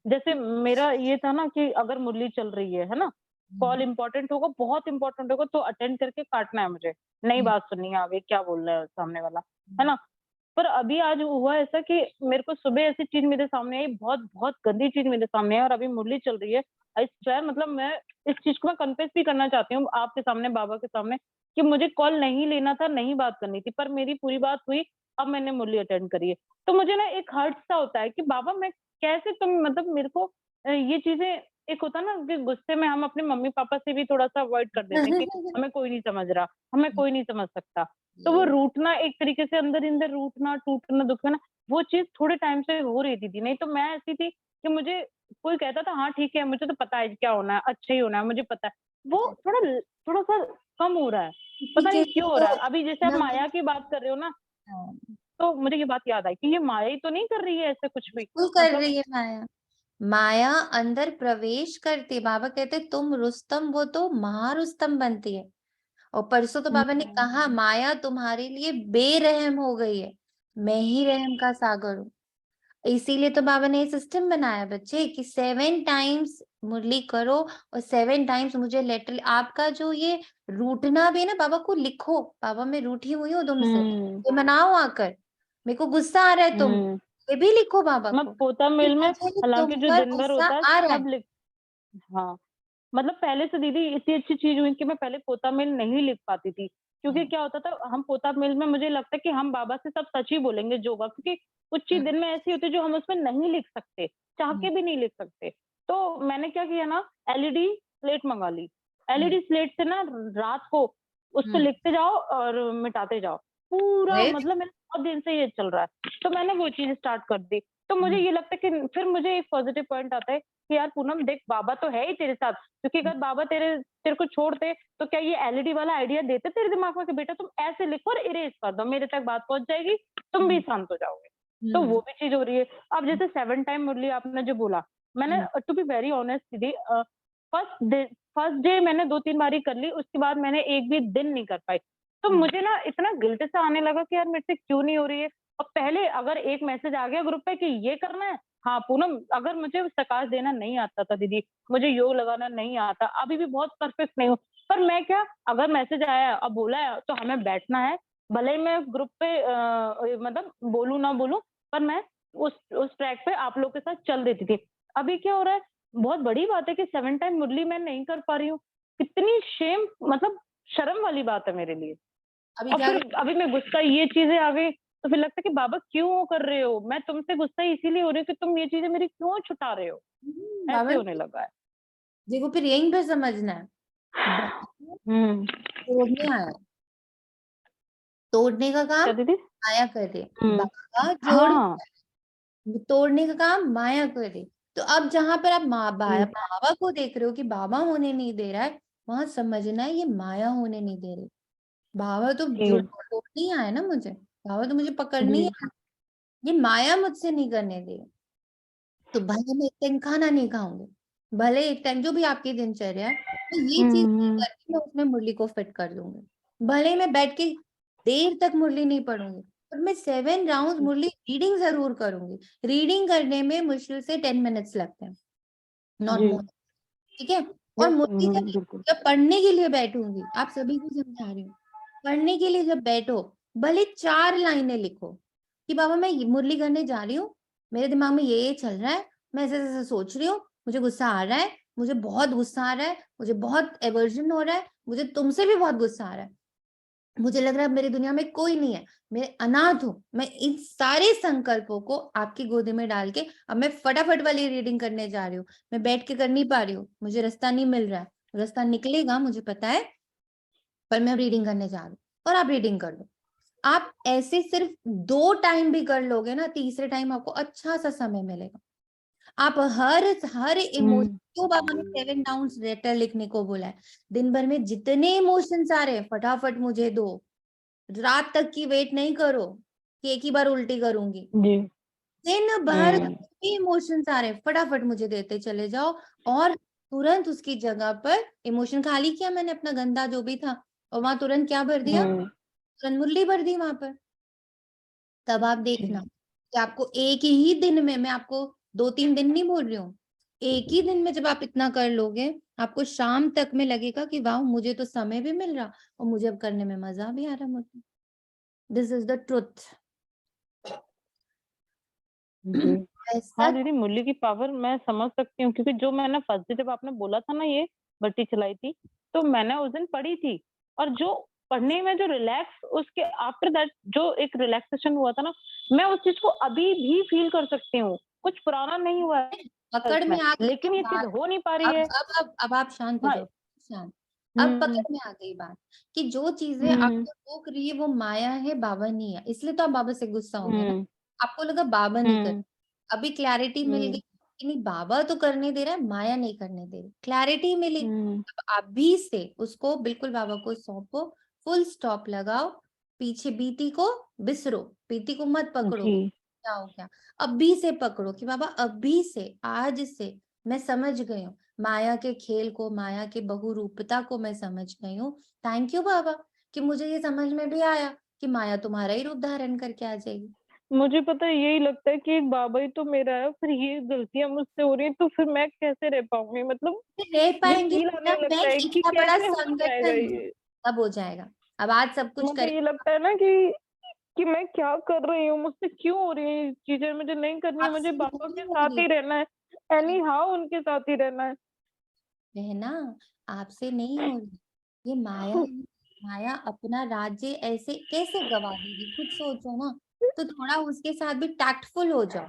जैसे मेरा ये था ना कि अगर मुरली चल रही है ना, कॉल इम्पोर्टेंट होगा, बहुत इम्पोर्टेंट होगा तो अटेंड करके काटना है मुझे, नई बात सुननी है आगे क्या बोल रहा है सामने वाला, है ना। पर अभी आज हुआ ऐसा कि मेरे को सुबह ऐसी चीज मेरे सामने आई, बहुत बहुत गंदी चीज मेरे सामने आई, और अभी मुरली चल रही है। आई स्वेयर, मतलब मैं इस चीज को मैं कन्फेस भी करना चाहती हूँ आपके सामने, बाबा के सामने, कि मुझे कॉल नहीं लेना था, नहीं बात करनी थी, पर मेरी पूरी बात हुई, अब मैंने मुरली अटेंड करी है। तो मुझे ना एक हर्ट सा होता है कि बाबा मैं कैसे, तुम मतलब मेरे को ये चीजें, एक होता ना कि गुस्से में हम अपने मम्मी पापा से भी थोड़ा सा अवॉइड कर देते हैं कि हमें कोई नहीं समझ रहा, हमें कोई नहीं समझ सकता। तो वो रूठना, एक तरीके से अंदर अंदर रूठना, टूटना, दुखना, वो चीज थोड़े टाइम से हो रही थी। नहीं तो मैं ऐसी थी कि मुझे कोई कहता था हाँ ठीक है, मुझे तो पता है क्या होना है, अच्छा ही होना है, मुझे पता है। वो थोड़ा सा कम हो रहा है, पता नहीं क्यों हो रहा है। अभी जैसे आप माया की बात कर रहे हो ना, तो मुझे ये बात याद आई कि ये माया ही तो नहीं कर रही है ऐसे कुछ भी, कर रही है माया। माया अंदर प्रवेश करती, बाबा कहते तुम रुस्तम, वो तो महारुस्तम बनती है। और परसों तो बाबा ने कहा माया तुम्हारे लिए बेरहम हो गई है, मैं ही रहम का सागर हूँ। इसीलिए तो बाबा ने ये सिस्टम बनाया बच्चे कि 7 टाइम्स मुरली करो और 7 टाइम्स मुझे लेटर। आपका जो ये रूठना भी है ना, बाबा को लिखो, बाबा मैं रूठी हुई हूँ तुमसे, ये मनाओ आकर, मेरे को गुस्सा आ रहा है तुम, ये भी लिखो बाबा मैं को पोता मिल में, मुझे हालांकि तुम जो पर दिन भर गुस्सा होता है आ रहा है। सब लिख, हाँ मतलब पहले से दीदी इतनी अच्छी चीज हुई कि मैं पहले पोता मेल नहीं लिख पाती थी, क्योंकि क्या होता था, हम पोता मेल में मुझे लगता है कि हम बाबा से सब सच ही बोलेंगे जो होगा, क्योंकि कुछ चीज दिन में ऐसी होती है जो हम उसमें नहीं लिख सकते, चाह के भी नहीं लिख सकते। तो मैंने क्या किया ना, एलईडी स्लेट मंगा ली। एलईडी स्लेट से ना रात को उस पे लिखते जाओ और मिटाते जाओ, पूरा मतलब मेरा बहुत दिन से ये चल रहा है। तो मैंने वो चीज स्टार्ट कर दी। तो मुझे ये लगता है कि फिर मुझे एक पॉजिटिव पॉइंट आता है कि यार पूनम देख, बाबा तो है ही तेरे साथ, क्योंकि अगर बाबा तेरे को छोड़ते तो क्या ये एलईडी वाला आइडिया देते तेरे दिमाग में कि बेटा तुम ऐसे लिखो और इरेज कर दो, मेरे तक बात पहुंच जाएगी, तुम भी शांत हो जाओगे। तो वो भी चीज हो रही है। अब जैसे 7 टाइम मुरली आपने जो बोला, मैंने टू बी वेरी ऑनेस्ट दीदी, फर्स्ट डे मैंने 2-3 बारी कर ली, उसके बाद मैंने एक भी दिन नहीं कर पाई। तो मुझे ना इतना गिल्ट सा आने लगा कि यार मेरे से क्यों नहीं हो रही है। और पहले अगर एक मैसेज आ गया ग्रुप पे कि ये करना है, हाँ पूनम, अगर मुझे प्रकाश देना नहीं आता था दीदी, मुझे योग लगाना नहीं आता, अभी भी बहुत परफेक्ट नहीं हूँ, पर मैं क्या, अगर मैसेज आया अब बोला है तो हमें बैठना है, भले ही मैं ग्रुप पे मतलब बोलूं ना बोलूं, पर मैं उस ट्रैक पे आप लोग के साथ चल देती थी। अभी क्या हो रहा है, बहुत बड़ी बात है कि 7 टाइम मुरली मैं नहीं कर पा रही हूँ। कितनी शेम, मतलब शर्म वाली बात है मेरे लिए। अभी और क्या फिर अभी मैं गुस्सा, ये चीजें आ गई तो फिर लगता है कि बाबा क्यों कर रहे हो, मैं तुमसे गुस्सा इसीलिए हो रही हूँ कि तुम ये चीजें मेरी क्यों छुटा रहे हो, बाबा ऐसे होने लगा है। देखो फिर यहीं पे समझना है, तोड़ने आया, तोड़ने का काम माया करे, बाबा जोड़ हाँ। तोड़ने का काम माया करे। तो अब जहां पर आप बाबा को देख रहे हो कि बाबा होने नहीं दे रहा है, वहां समझना है ये माया होने नहीं दे रही। बाबा तो तोड़ने ही आया ना मुझे, बाबा तो मुझे पकड़नी है, ये माया मुझसे नहीं करने दे। तो भले मैं एक टाइम खाना नहीं खाऊंगी, भले एक टाइम जो भी आपकी दिनचर्या है, तो ये चीज नहीं करके मैं उसमें मुरली को फिट कर दूंगी। भले मैं बैठ के देर तक मुरली नहीं पढ़ूंगी, पर मैं 7 राउंड मुरली रीडिंग जरूर करूंगी। रीडिंग करने में मुश्किल से 10 मिनट्स लगते हैं, नॉट मोर, ठीक है। और मुरली जब पढ़ने के लिए बैठूंगी, आप सभी को समझा रही हूँ, पढ़ने के लिए जब बैठो, भले 4 लाइनें लिखो कि बाबा मैं मुरली करने जा रही हूँ, मेरे दिमाग में ये चल रहा है, मैं ऐसे ऐसे सोच रही हूँ, मुझे गुस्सा आ रहा है, मुझे बहुत गुस्सा आ रहा है, मुझे बहुत एवर्जन हो रहा है, मुझे तुमसे भी बहुत गुस्सा आ रहा है, मुझे लग रहा है मेरी दुनिया में कोई नहीं है, मैं अनाथ हूँ। मैं इन सारे संकल्पों को आपकी गोदी में डाल के अब मैं फटाफट वाली रीडिंग करने जा रही हूँ। मैं बैठ के कर नहीं पा रही हूँ, मुझे रास्ता नहीं मिल रहा है, रास्ता निकलेगा मुझे पता है, पर मैं रीडिंग करने जा रही हूँ। और आप रीडिंग कर लो। आप ऐसे सिर्फ 2 टाइम भी कर लोगे ना, तीसरे टाइम आपको अच्छा सा समय मिलेगा। आप हर इमोशन, क्यों बाबा ने 7 डाउन लेटर लिखने को बोला है, दिन भर में जितने इमोशंस आ रहे हैं फटाफट मुझे दो, रात तक की वेट नहीं करो कि एक ही बार उल्टी करूंगी, दिन भर भी इमोशंस आ रहे हैं फटाफट मुझे देते चले जाओ। और तुरंत उसकी जगह पर इमोशन खाली किया मैंने अपना गंदा जो भी था, और वहां तुरंत क्या भर दिया, तुरंत मुरली भर दी वहां पर। तब आप देखना कि आपको एक ही दिन में, मैं आपको 2-3 दिन नहीं बोल रही हूँ, एक ही दिन में जब आप इतना कर लोगे, आपको शाम तक में लगेगा कि वाह मुझे तो समय भी मिल रहा और मुझे अब करने में मजा भी आ रहा मुझे। This is the truth. हाँ दीदी, मुरली की पावर मैं समझ सकती हूँ, क्योंकि जो मैंने फर्स्ट डे जब आपने बोला था ना ये बत्ती चलाई थी, तो मैंने उस दिन पढ़ी थी, और जो पढ़ने में जो रिलैक्स, उसके आफ्टर दैट जो एक रिलैक्सेशन हुआ था ना, मैं उस चीज को अभी भी फील कर सकती हूँ। कुछ पुराना नहीं हुआ है पकड़ में आ गई लेकिन ये चीज हो नहीं पा रही है। अब आप शांत हो जाओ, शांत। अब पकड़ में आ गई बात कि जो चीजें आपको रोक रही है वो माया है, बाबा नहीं है, इसलिए तो आप बाबा से गुस्सा हो गए ना, आपको लगा बाबा नहीं कर। अभी क्लैरिटी मिल गई कि नहीं, बाबा तो करने दे रहा है, माया नहीं करने दे रही, क्लैरिटी मिली। अब अभी से उसको बिल्कुल बाबा को सौंपो, फुल स्टॉप लगाओ, पीछे बीती को बिसरो, बीती को मत पकड़ो क्या हो गया, अभी से पकड़ो कि बाबा अभी से, आज से मैं समझ गई हूँ माया के खेल को, माया के बहुरूपता को मैं समझ गई हूँ। थैंक यू बाबा कि मुझे ये समझ में भी आया कि माया तुम्हारा ही रूप धारण करके आ जाएगी। मुझे पता है, यही लगता है कि एक बाबा ही तो मेरा है, फिर ये गलतियां मुझसे हो रही है, तो फिर मैं कैसे रह पाऊंगी, मतलब रह पाएंगे आने लगता है कि इतना बड़ा कैसे हो जाएगा संगठन ये। तब हो जाएगा। अब आज सब कुछ मुझे ये लगता है ना कि मैं क्या कर रही हूँ, मुझसे क्यों हो रही है चीजें, मुझे नहीं करनी है, मुझे बाबा के साथ ही रहना है, एनी हाउ उनके साथ ही रहना है। बहना, आपसे नहीं हो रही, ये माया है। माया अपना राज्य ऐसे कैसे गवा देगी, खुद सोचो ना। तो थोड़ा उसके साथ भी टैक्टफुल हो जाओ,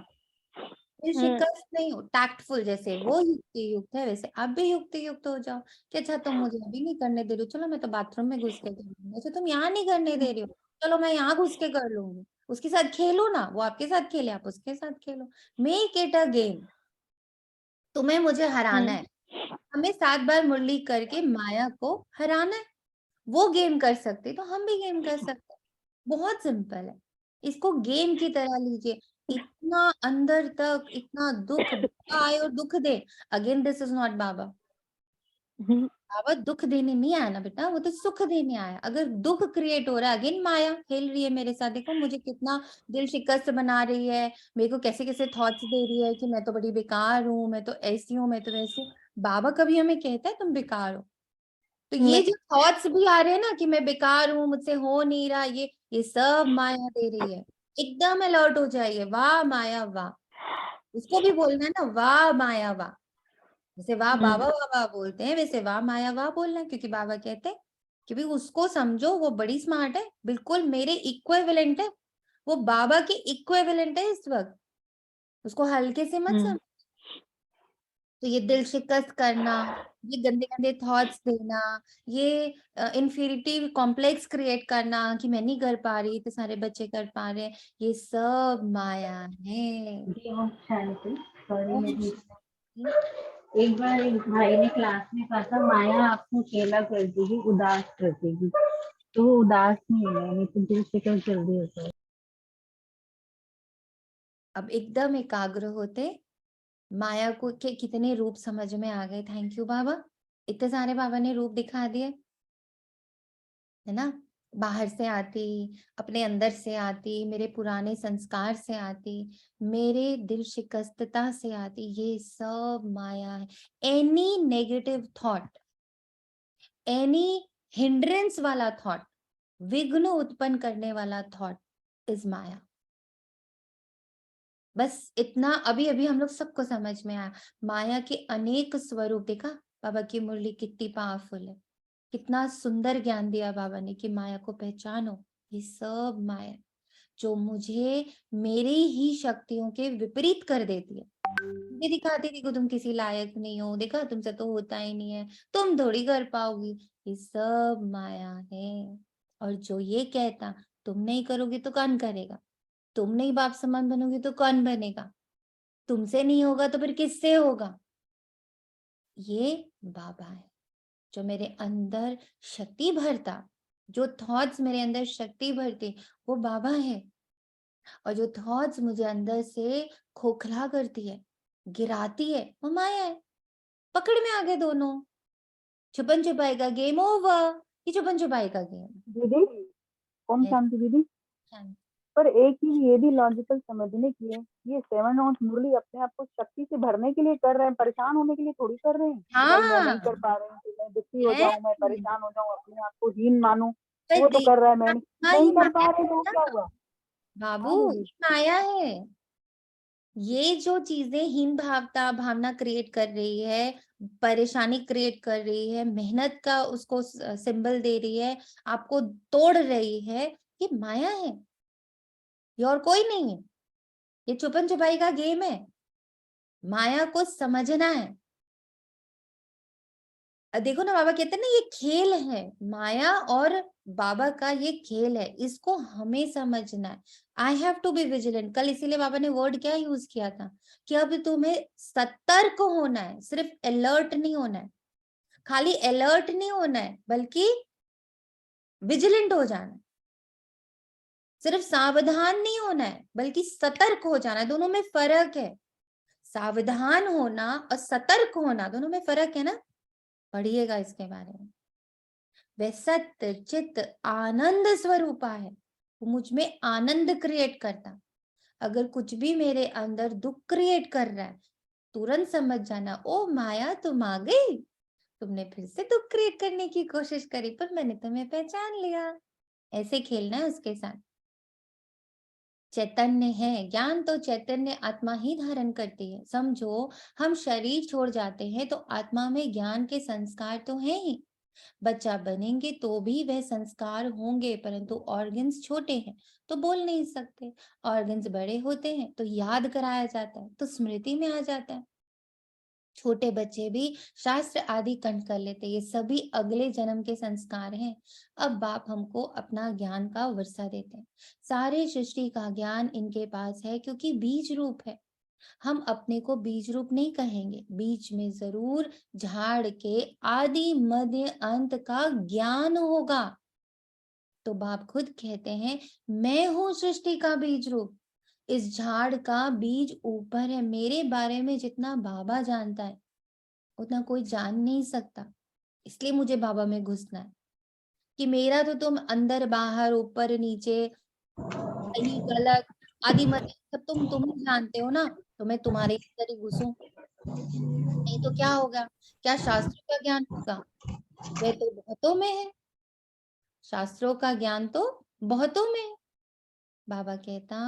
फिर शिकस्त नहीं हो, टैक्टफुल। जैसे वो युक्ति युक्त है वैसे आप भी युक्ति युक्त हो जाओ कि अच्छा तुम मुझे अभी नहीं करने दे रही हो, चलो मैं तो बाथरूम में घुस के कर लूंगी। अच्छा तुम यहाँ नहीं करने दे रही हो, चलो मैं यहाँ घुस के कर लूंगी। उसके साथ खेलो ना, वो आपके साथ खेले, आप उसके साथ खेलो। Make it a game. तुम्हें मुझे हराना है, हमें 7 बार मुरली करके माया को हराना है। वो गेम कर सकते तो हम भी गेम कर सकते। बहुत सिंपल है, इसको गेम की तरह लीजिए। इतना अंदर तक इतना दुख आए और दुख दे, अगेन दिस इज नॉट बाबा। बाबा दुख देने नहीं आया ना बेटा, वो तो सुख देने आया। अगर दुख क्रिएट हो रहा है, अगेन माया खेल रही है मेरे साथ। देखो मुझे कितना दिल शिकस्त बना रही है, मेरे को कैसे कैसे थॉट्स दे रही है कि मैं तो बड़ी बेकार हूँ, मैं तो ऐसी हूँ, मैं तो वैसी हूँ। बाबा कभी हमें कहता है तुम बेकार हो? तो ये जो थॉट्स भी आ रहे हैं ना कि मैं बेकार हूँ, मुझसे हो नहीं रहा, ये सब माया दे रही है। एकदम अलर्ट हो जाइए, वाह माया वाह। उसको भी बोलना है ना, वाह माया वाह। जैसे वाह बाबा वाह वाह बोलते हैं, वैसे वाह माया वाह बोलना है। क्योंकि बाबा कहते हैं कि भाई उसको समझो, वो बड़ी स्मार्ट है, बिल्कुल मेरे इक्विवेलेंट है, वो बाबा के इक्विवेलेंट है इस वक्त। उसको हल्के से मत समझ। तो ये दिल शिकस्त करना, ये गंदे गंदे थॉट्स देना, ये इन्फीरिटी कॉम्प्लेक्स क्रिएट करना कि मैं नहीं कर पा रही तो सारे बच्चे कर पा रहे हैं, ये सब माया है। ओम शांति। सॉरी ओम मेरी शांति। एक बार एक भाई ने क्लास में कहा था माया आपको अकेला कर देगी, उदास कर देगी। तो वो उदास नहीं होना, नहीं तो दिल से कर जल्दी होता है। अब एकदम एकाग्र होते, माया को के कितने रूप समझ में आ गए। थैंक यू बाबा, इतने सारे बाबा ने रूप दिखा दिए, है ना। बाहर से आती, अपने अंदर से आती, मेरे पुराने संस्कार से आती, मेरे दिल शिकस्तता से आती, ये सब माया है। Any negative thought, any hindrance वाला थॉट, विघ्न उत्पन्न करने वाला थॉट इज माया। बस इतना अभी अभी हम लोग सबको समझ में आया। माया के अनेक स्वरूप देखा, बाबा की मुरली कितनी पावरफुल है, कितना सुंदर ज्ञान दिया बाबा ने कि माया को पहचानो। ये सब माया जो मुझे मेरी ही शक्तियों के विपरीत कर देती है। ये दिखाती थी कि तुम किसी लायक नहीं हो, देखा तुमसे तो होता ही नहीं है, तुम थोड़ी कर पाओगी, ये सब माया है। और जो ये कहता तुम नहीं करोगे तो कौन करेगा, तुम नहीं बाप समान बनोगे तो कौन बनेगा, तुमसे नहीं होगा तो फिर किससे होगा, ये बाबा है जो मेरे अंदर शक्ति भरता। जो थॉट्स मेरे अंदर शक्ति भरती वो बाबा है। और जो थॉट्स मुझे अंदर से खोखला करती है, गिराती है, वो माया है। पकड़ में आ गए दोनों, छुपन छुपाई का गेम ओवर। ये छुपन छुपाई का गेम दीदी, ओम है। शांति दीदी। पर एक चीज ये भी लॉजिकल समझने की है, ये 7 आउंस मुरली अपने आप को शक्ति से भरने के लिए कर रहे हैं, परेशान होने के लिए थोड़ी कर रहे हैं। भाई मैं नहीं कर पा रही हूँ, तो मैं दुखी हो जाऊं, मैं परेशान हो जाऊं, अपने आप को हीन मानूं, वो तो कर रहा है, मैं नहीं कर पा रही तो क्या हुआ? बाबू ये माया है। ये जो चीजें हीन भावना क्रिएट कर रही है, परेशानी क्रिएट कर रही है, मेहनत का उसको सिंबल दे रही है, आपको तोड़ रही है, ये माया है, ये और कोई नहीं है। ये छुपन छुपाई का गेम है, माया को समझना है। देखो ना बाबा कहते हैं ना, ये खेल है, माया और बाबा का ये खेल है, इसको हमें समझना है। I have to be vigilant. कल इसीलिए बाबा ने वर्ड क्या यूज किया था कि अब तुम्हें सतर्क होना है, सिर्फ अलर्ट नहीं होना है, खाली अलर्ट नहीं होना है, बल्कि विजिलेंट हो जाना है। सिर्फ सावधान नहीं होना है, बल्कि सतर्क हो जाना है। दोनों में फर्क है, सावधान होना और सतर्क होना, दोनों में फर्क है ना। पढ़िएगा इसके बारे में। वह सत्य चित आनंद स्वरूपा है, वो मुझ में आनंद क्रिएट करता। अगर कुछ भी मेरे अंदर दुख क्रिएट कर रहा है, तुरंत समझ जाना, ओ माया तुम आ गई, तुमने फिर से दुख क्रिएट करने की कोशिश करी, पर मैंने तुम्हें पहचान लिया। ऐसे खेलना है उसके साथ। चैतन्य है, ज्ञान तो चैतन्य आत्मा ही धारण करती है। समझो, हम शरीर छोड़ जाते हैं तो आत्मा में ज्ञान के संस्कार तो हैं ही। बच्चा बनेंगे तो भी वह संस्कार होंगे, परंतु ऑर्गन्स छोटे हैं तो बोल नहीं सकते, ऑर्गन्स बड़े होते हैं तो याद कराया जाता है, तो स्मृति में आ जाता है। छोटे बच्चे भी शास्त्र आदि कंठ कर लेते, ये सभी अगले जन्म के संस्कार हैं। अब बाप हमको अपना ज्ञान का वर्षा देते हैं। सारे सृष्टि का ज्ञान इनके पास है, क्योंकि बीज रूप है। हम अपने को बीज रूप नहीं कहेंगे, बीच में जरूर झाड़ के आदि मध्य अंत का ज्ञान होगा। तो बाप खुद कहते हैं, मैं हूं सृष्टि का बीज रूप। इस झाड़ का बीज ऊपर है। मेरे बारे में जितना बाबा जानता है उतना कोई जान नहीं सकता। इसलिए मुझे बाबा में घुसना है कि मेरा तो तुम अंदर बाहर ऊपर नीचे सही गलत आदि मध्य सब तुम ही जानते हो ना, तो मैं तुम्हारे अंदर ही घुसूं? नहीं तो क्या होगा? क्या शास्त्रों का ज्ञान होगा? वह तो बहुतों में है। शास्त्रों का ज्ञान तो बहुतों में है। बाबा कहता,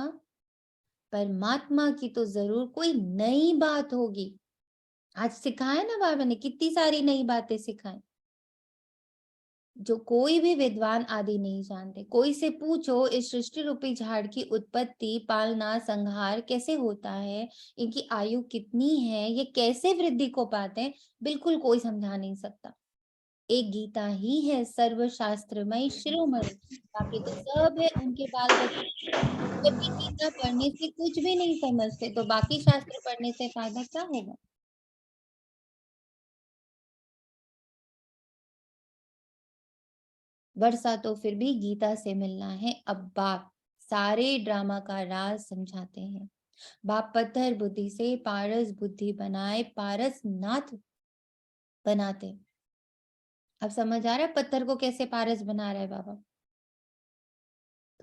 परमात्मा की तो जरूर कोई नई बात होगी। आज सिखाया ना बाबा ने, कितनी सारी नई बातें सिखाई जो कोई भी विद्वान आदि नहीं जानते। कोई से पूछो इस सृष्टि रूपी झाड़ की उत्पत्ति, पालना, संहार कैसे होता है, इनकी आयु कितनी है, ये कैसे वृद्धि को पाते हैं, बिल्कुल कोई समझा नहीं सकता। एक गीता ही है सर्वशास्त्रमय शिरोमणि, बाकी तो सब है उनके बाल बच्चे। जबकि गीता पढ़ने से कुछ भी नहीं समझते तो बाकी शास्त्र पढ़ने से फायदा क्या होगा? वर्षा तो फिर भी गीता से मिलना है। अब बाप सारे ड्रामा का राज समझाते हैं। बाप पत्थर बुद्धि से पारस बुद्धि बनाए पारस नाथ बनाते। अब समझ आ रहा है पत्थर को कैसे पारस बना रहा है बाबा?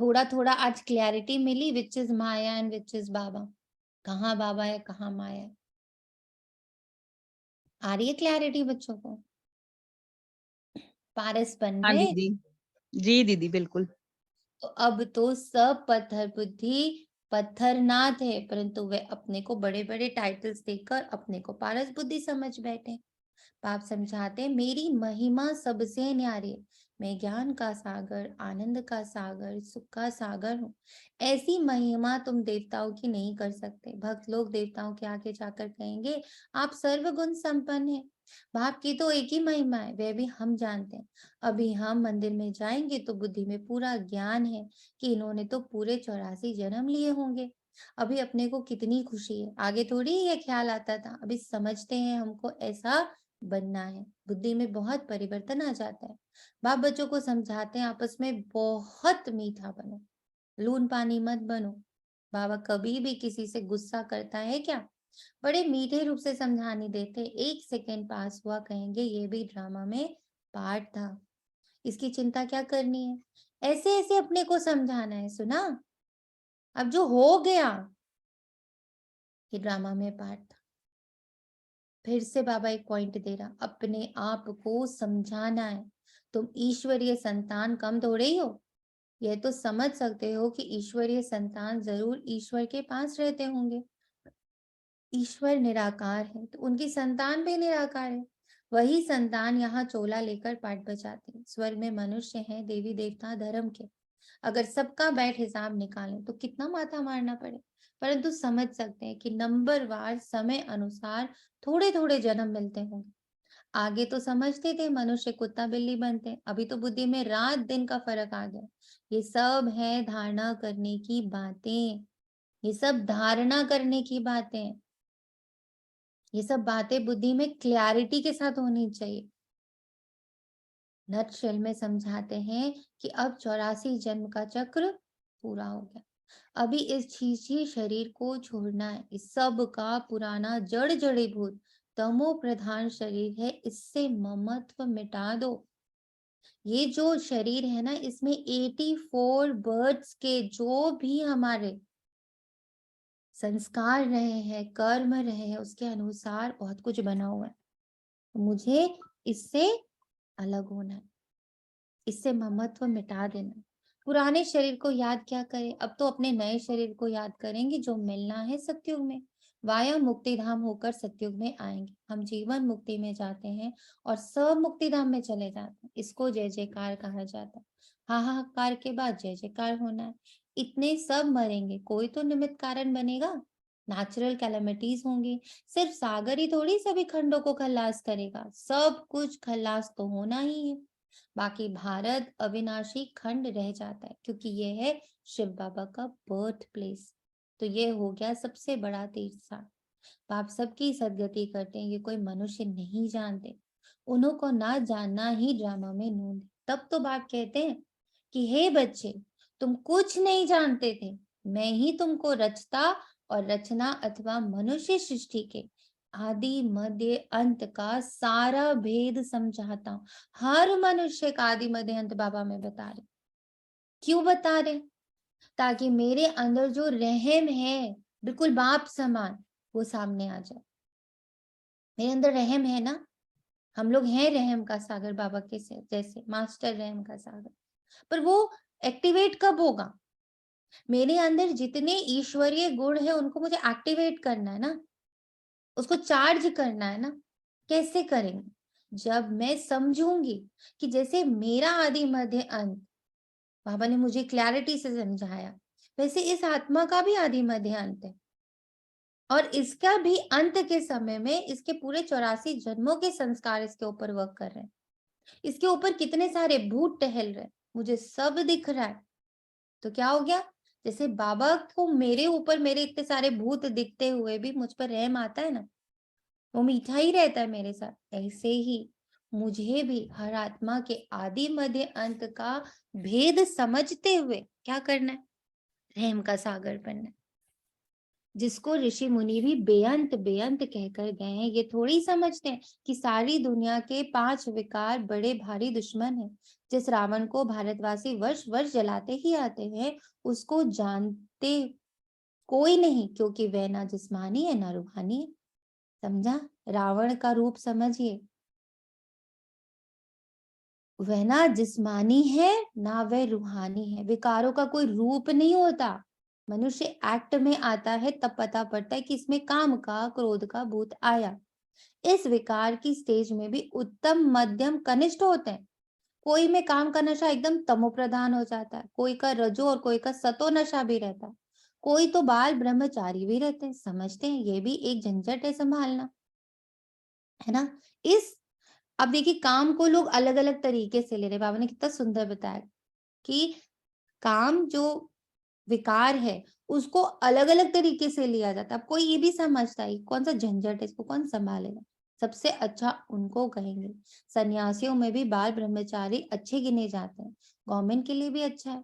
थोड़ा थोड़ा आज क्लैरिटी मिली, विच इज माया एंड विच इज बाबा। कहाँ बाबा है, कहाँ माया है? आ रही है क्लैरिटी बच्चों को? पारस बन हाँ रहे। दीदी, जी दीदी बिल्कुल। तो अब तो सब पत्थर बुद्धि पत्थर ना थे, परंतु वे अपने को बड़े बड़े टाइटल्स देकर अपने को पारस बुद्धि समझ बैठे। पाप समझाते, मेरी महिमा सबसे न्यारी है। मैं ज्ञान का सागर, आनंद का सागर, सुख का सागर हूँ। ऐसी महिमा तुम देवताओं की नहीं कर सकते। भक्त लोग देवताओं के आगे जाकर कहेंगे, आप सर्वगुण संपन्न हैं। बाप की तो एक ही महिमा है, वह भी हम जानते हैं। अभी हम मंदिर में जाएंगे तो बुद्धि में पूरा ज्ञान है कि इन्होंने तो पूरे 84 जन्म लिए होंगे। अभी अपने को कितनी खुशी है, आगे थोड़ी ये ख्याल आता था। अभी समझते हैं हमको ऐसा बनना है। बुद्धि में बहुत परिवर्तन आ जाता है। बाप बच्चों को समझाते हैं, आपस में बहुत मीठा बनो, लून पानी मत बनो। बाबा कभी भी किसी से गुस्सा करता है क्या? बड़े मीठे रूप से समझाने देते। 1 सेकेंड पास हुआ कहेंगे ये भी ड्रामा में पार्ट था, इसकी चिंता क्या करनी है? ऐसे ऐसे अपने को समझाना है। सुना? अब जो हो गया ये ड्रामा में पार्ट था। फिर से बाबा एक पॉइंट दे रहा, अपने आप को समझाना है। तुम ईश्वरीय संतान कम थोड़े ही हो। यह तो समझ सकते हो कि ईश्वरीय संतान जरूर ईश्वर के पास रहते होंगे। ईश्वर निराकार है तो उनकी संतान भी निराकार है। वही संतान यहाँ चोला लेकर पाठ बजाते हैं। स्वर्ग में मनुष्य हैं, देवी देवता धर्म के। अगर सबका बैठ हिसाब निकालें तो कितना माथा मारना पड़े, परंतु समझ सकते हैं कि नंबरवार समय अनुसार थोड़े थोड़े जन्म मिलते होंगे। आगे तो समझते थे मनुष्य कुत्ता बिल्ली बनते हैं, अभी तो बुद्धि में रात दिन का फर्क आ गया। ये सब है धारणा करने की बातें, ये सब धारणा करने की बातें। ये सब बातें बुद्धि में क्लैरिटी के साथ होनी चाहिए। नटशेल में समझाते हैं कि अब 84 जन्म का चक्र पूरा हो गया। अभी इस छीछी शरीर को छोड़ना है। इस सब का पुराना जड़ जड़ीभूत तमो प्रधान शरीर है, इससे ममत्व मिटा दो। ये जो शरीर है ना, इसमें 84 बर्ड्स के जो भी हमारे संस्कार रहे हैं, कर्म रहे हैं, उसके अनुसार बहुत कुछ बना हुआ है। मुझे इससे अलग होना है, इससे ममत्व मिटा देना। पुराने शरीर को याद क्या करें, अब तो अपने नए शरीर को याद करेंगे जो मिलना है सतयुग में। वाया मुक्ति धाम होकर सतयुग में आएंगे, हम जीवन मुक्ति में जाते हैं और सब मुक्ति धाम में चले जाते हैं। इसको जय जयकार कहा जाता है। हाहाकार के बाद जय जयकार होना है। इतने सब मरेंगे, कोई तो निमित्त कारण बनेगा। नेचुरल कैलेमिटीज होंगी, सिर्फ सागर ही थोड़ी सभी खंडों को खल्लास करेगा, सब कुछ खल्लास तो होना ही है। बाकी भारत अविनाशी खंड रह जाता है, क्योंकि ये है शिव बाबा का बर्थ प्लेस। तो ये हो गया सबसे बड़ा तीर्थ स्थान। बाप सबकी सदगति करते हैं, ये कोई मनुष्य नहीं जानते। उन्हों को ना जानना ही ड्रामा में नून है। तब तो बाप कहते हैं कि हे बच्चे, तुम कुछ नहीं जानते थे, मैं ही तुमको रचता और रचना अथवा मनुष्य सृष्टि के आदि मध्य अंत का सारा भेद समझाता हूं। हर मनुष्य का आदि मध्य अंत बाबा में बता रहे। क्यों बता रहे? ताकि मेरे अंदर जो रहम है बिल्कुल बाप समान, वो सामने आ जाए। मेरे अंदर रहम है ना, हम लोग हैं रहम का सागर बाबा के जैसे मास्टर रहम का सागर। पर वो एक्टिवेट कब होगा? मेरे अंदर जितने ईश्वरीय गुण है उनको मुझे एक्टिवेट करना है ना, उसको चार्ज करना है ना। कैसे करेंगे? जब मैं समझूंगी कि जैसे मेरा आदि मध्य अंत बाबा ने मुझे क्लैरिटी से समझाया, वैसे इस आत्मा का भी आदि मध्य अंत है और इसका भी अंत के समय में इसके पूरे 84 जन्मों के संस्कार इसके ऊपर वर्क कर रहे हैं। इसके ऊपर कितने सारे भूत टहल रहे हैं, मुझे सब दिख रहा है। तो क्या हो गया? जैसे बाबा को मेरे ऊपर मेरे इतने सारे भूत दिखते हुए भी मुझ पर रहम आता है ना, वो मीठा ही रहता है मेरे साथ। ऐसे ही मुझे भी हर आत्मा के आदि मध्य अंत का भेद समझते हुए क्या करना है? रहम का सागर बनना है। जिसको ऋषि मुनि भी बेअंत बेअंत कहकर गए हैं। ये थोड़ी समझते हैं कि सारी दुनिया के 5 विकार बड़े भारी दुश्मन हैं। जिस रावण को भारतवासी वर्ष वर्ष जलाते ही आते हैं, उसको जानते कोई नहीं, क्योंकि वह ना जिस्मानी है ना रूहानी है। समझा? रावण का रूप समझिए, वह ना जिस्मानी है ना वह रूहानी है। विकारों का कोई रूप नहीं होता। मनुष्य एक्ट में आता है तब पता पड़ता है कि इसमें काम का क्रोध का भूत आया। इस विकार की स्टेज में भी उत्तम मध्यम कनिष्ठ होते हैं। कोई में काम का नशा एकदम तमो प्रधान हो जाता है, कोई का रजो और कोई का सतो नशा भी रहता है, कोई तो बाल ब्रह्मचारी भी रहते हैं। समझते हैं? ये भी एक झंझट है संभालना, है ना। अब देखिए, काम को लोग अलग अलग तरीके से ले रहे। बाबा ने कितना सुंदर बताया कि काम जो विकार है उसको अलग अलग तरीके से लिया जाता है। अब कोई ये भी समझता है कौन सा झंझट है, इसको कौन संभालेगा। सबसे अच्छा उनको कहेंगे। सन्यासियों में भी बाल ब्रह्मचारी अच्छे गिने जाते हैं, गवर्नमेंट के लिए भी अच्छा है।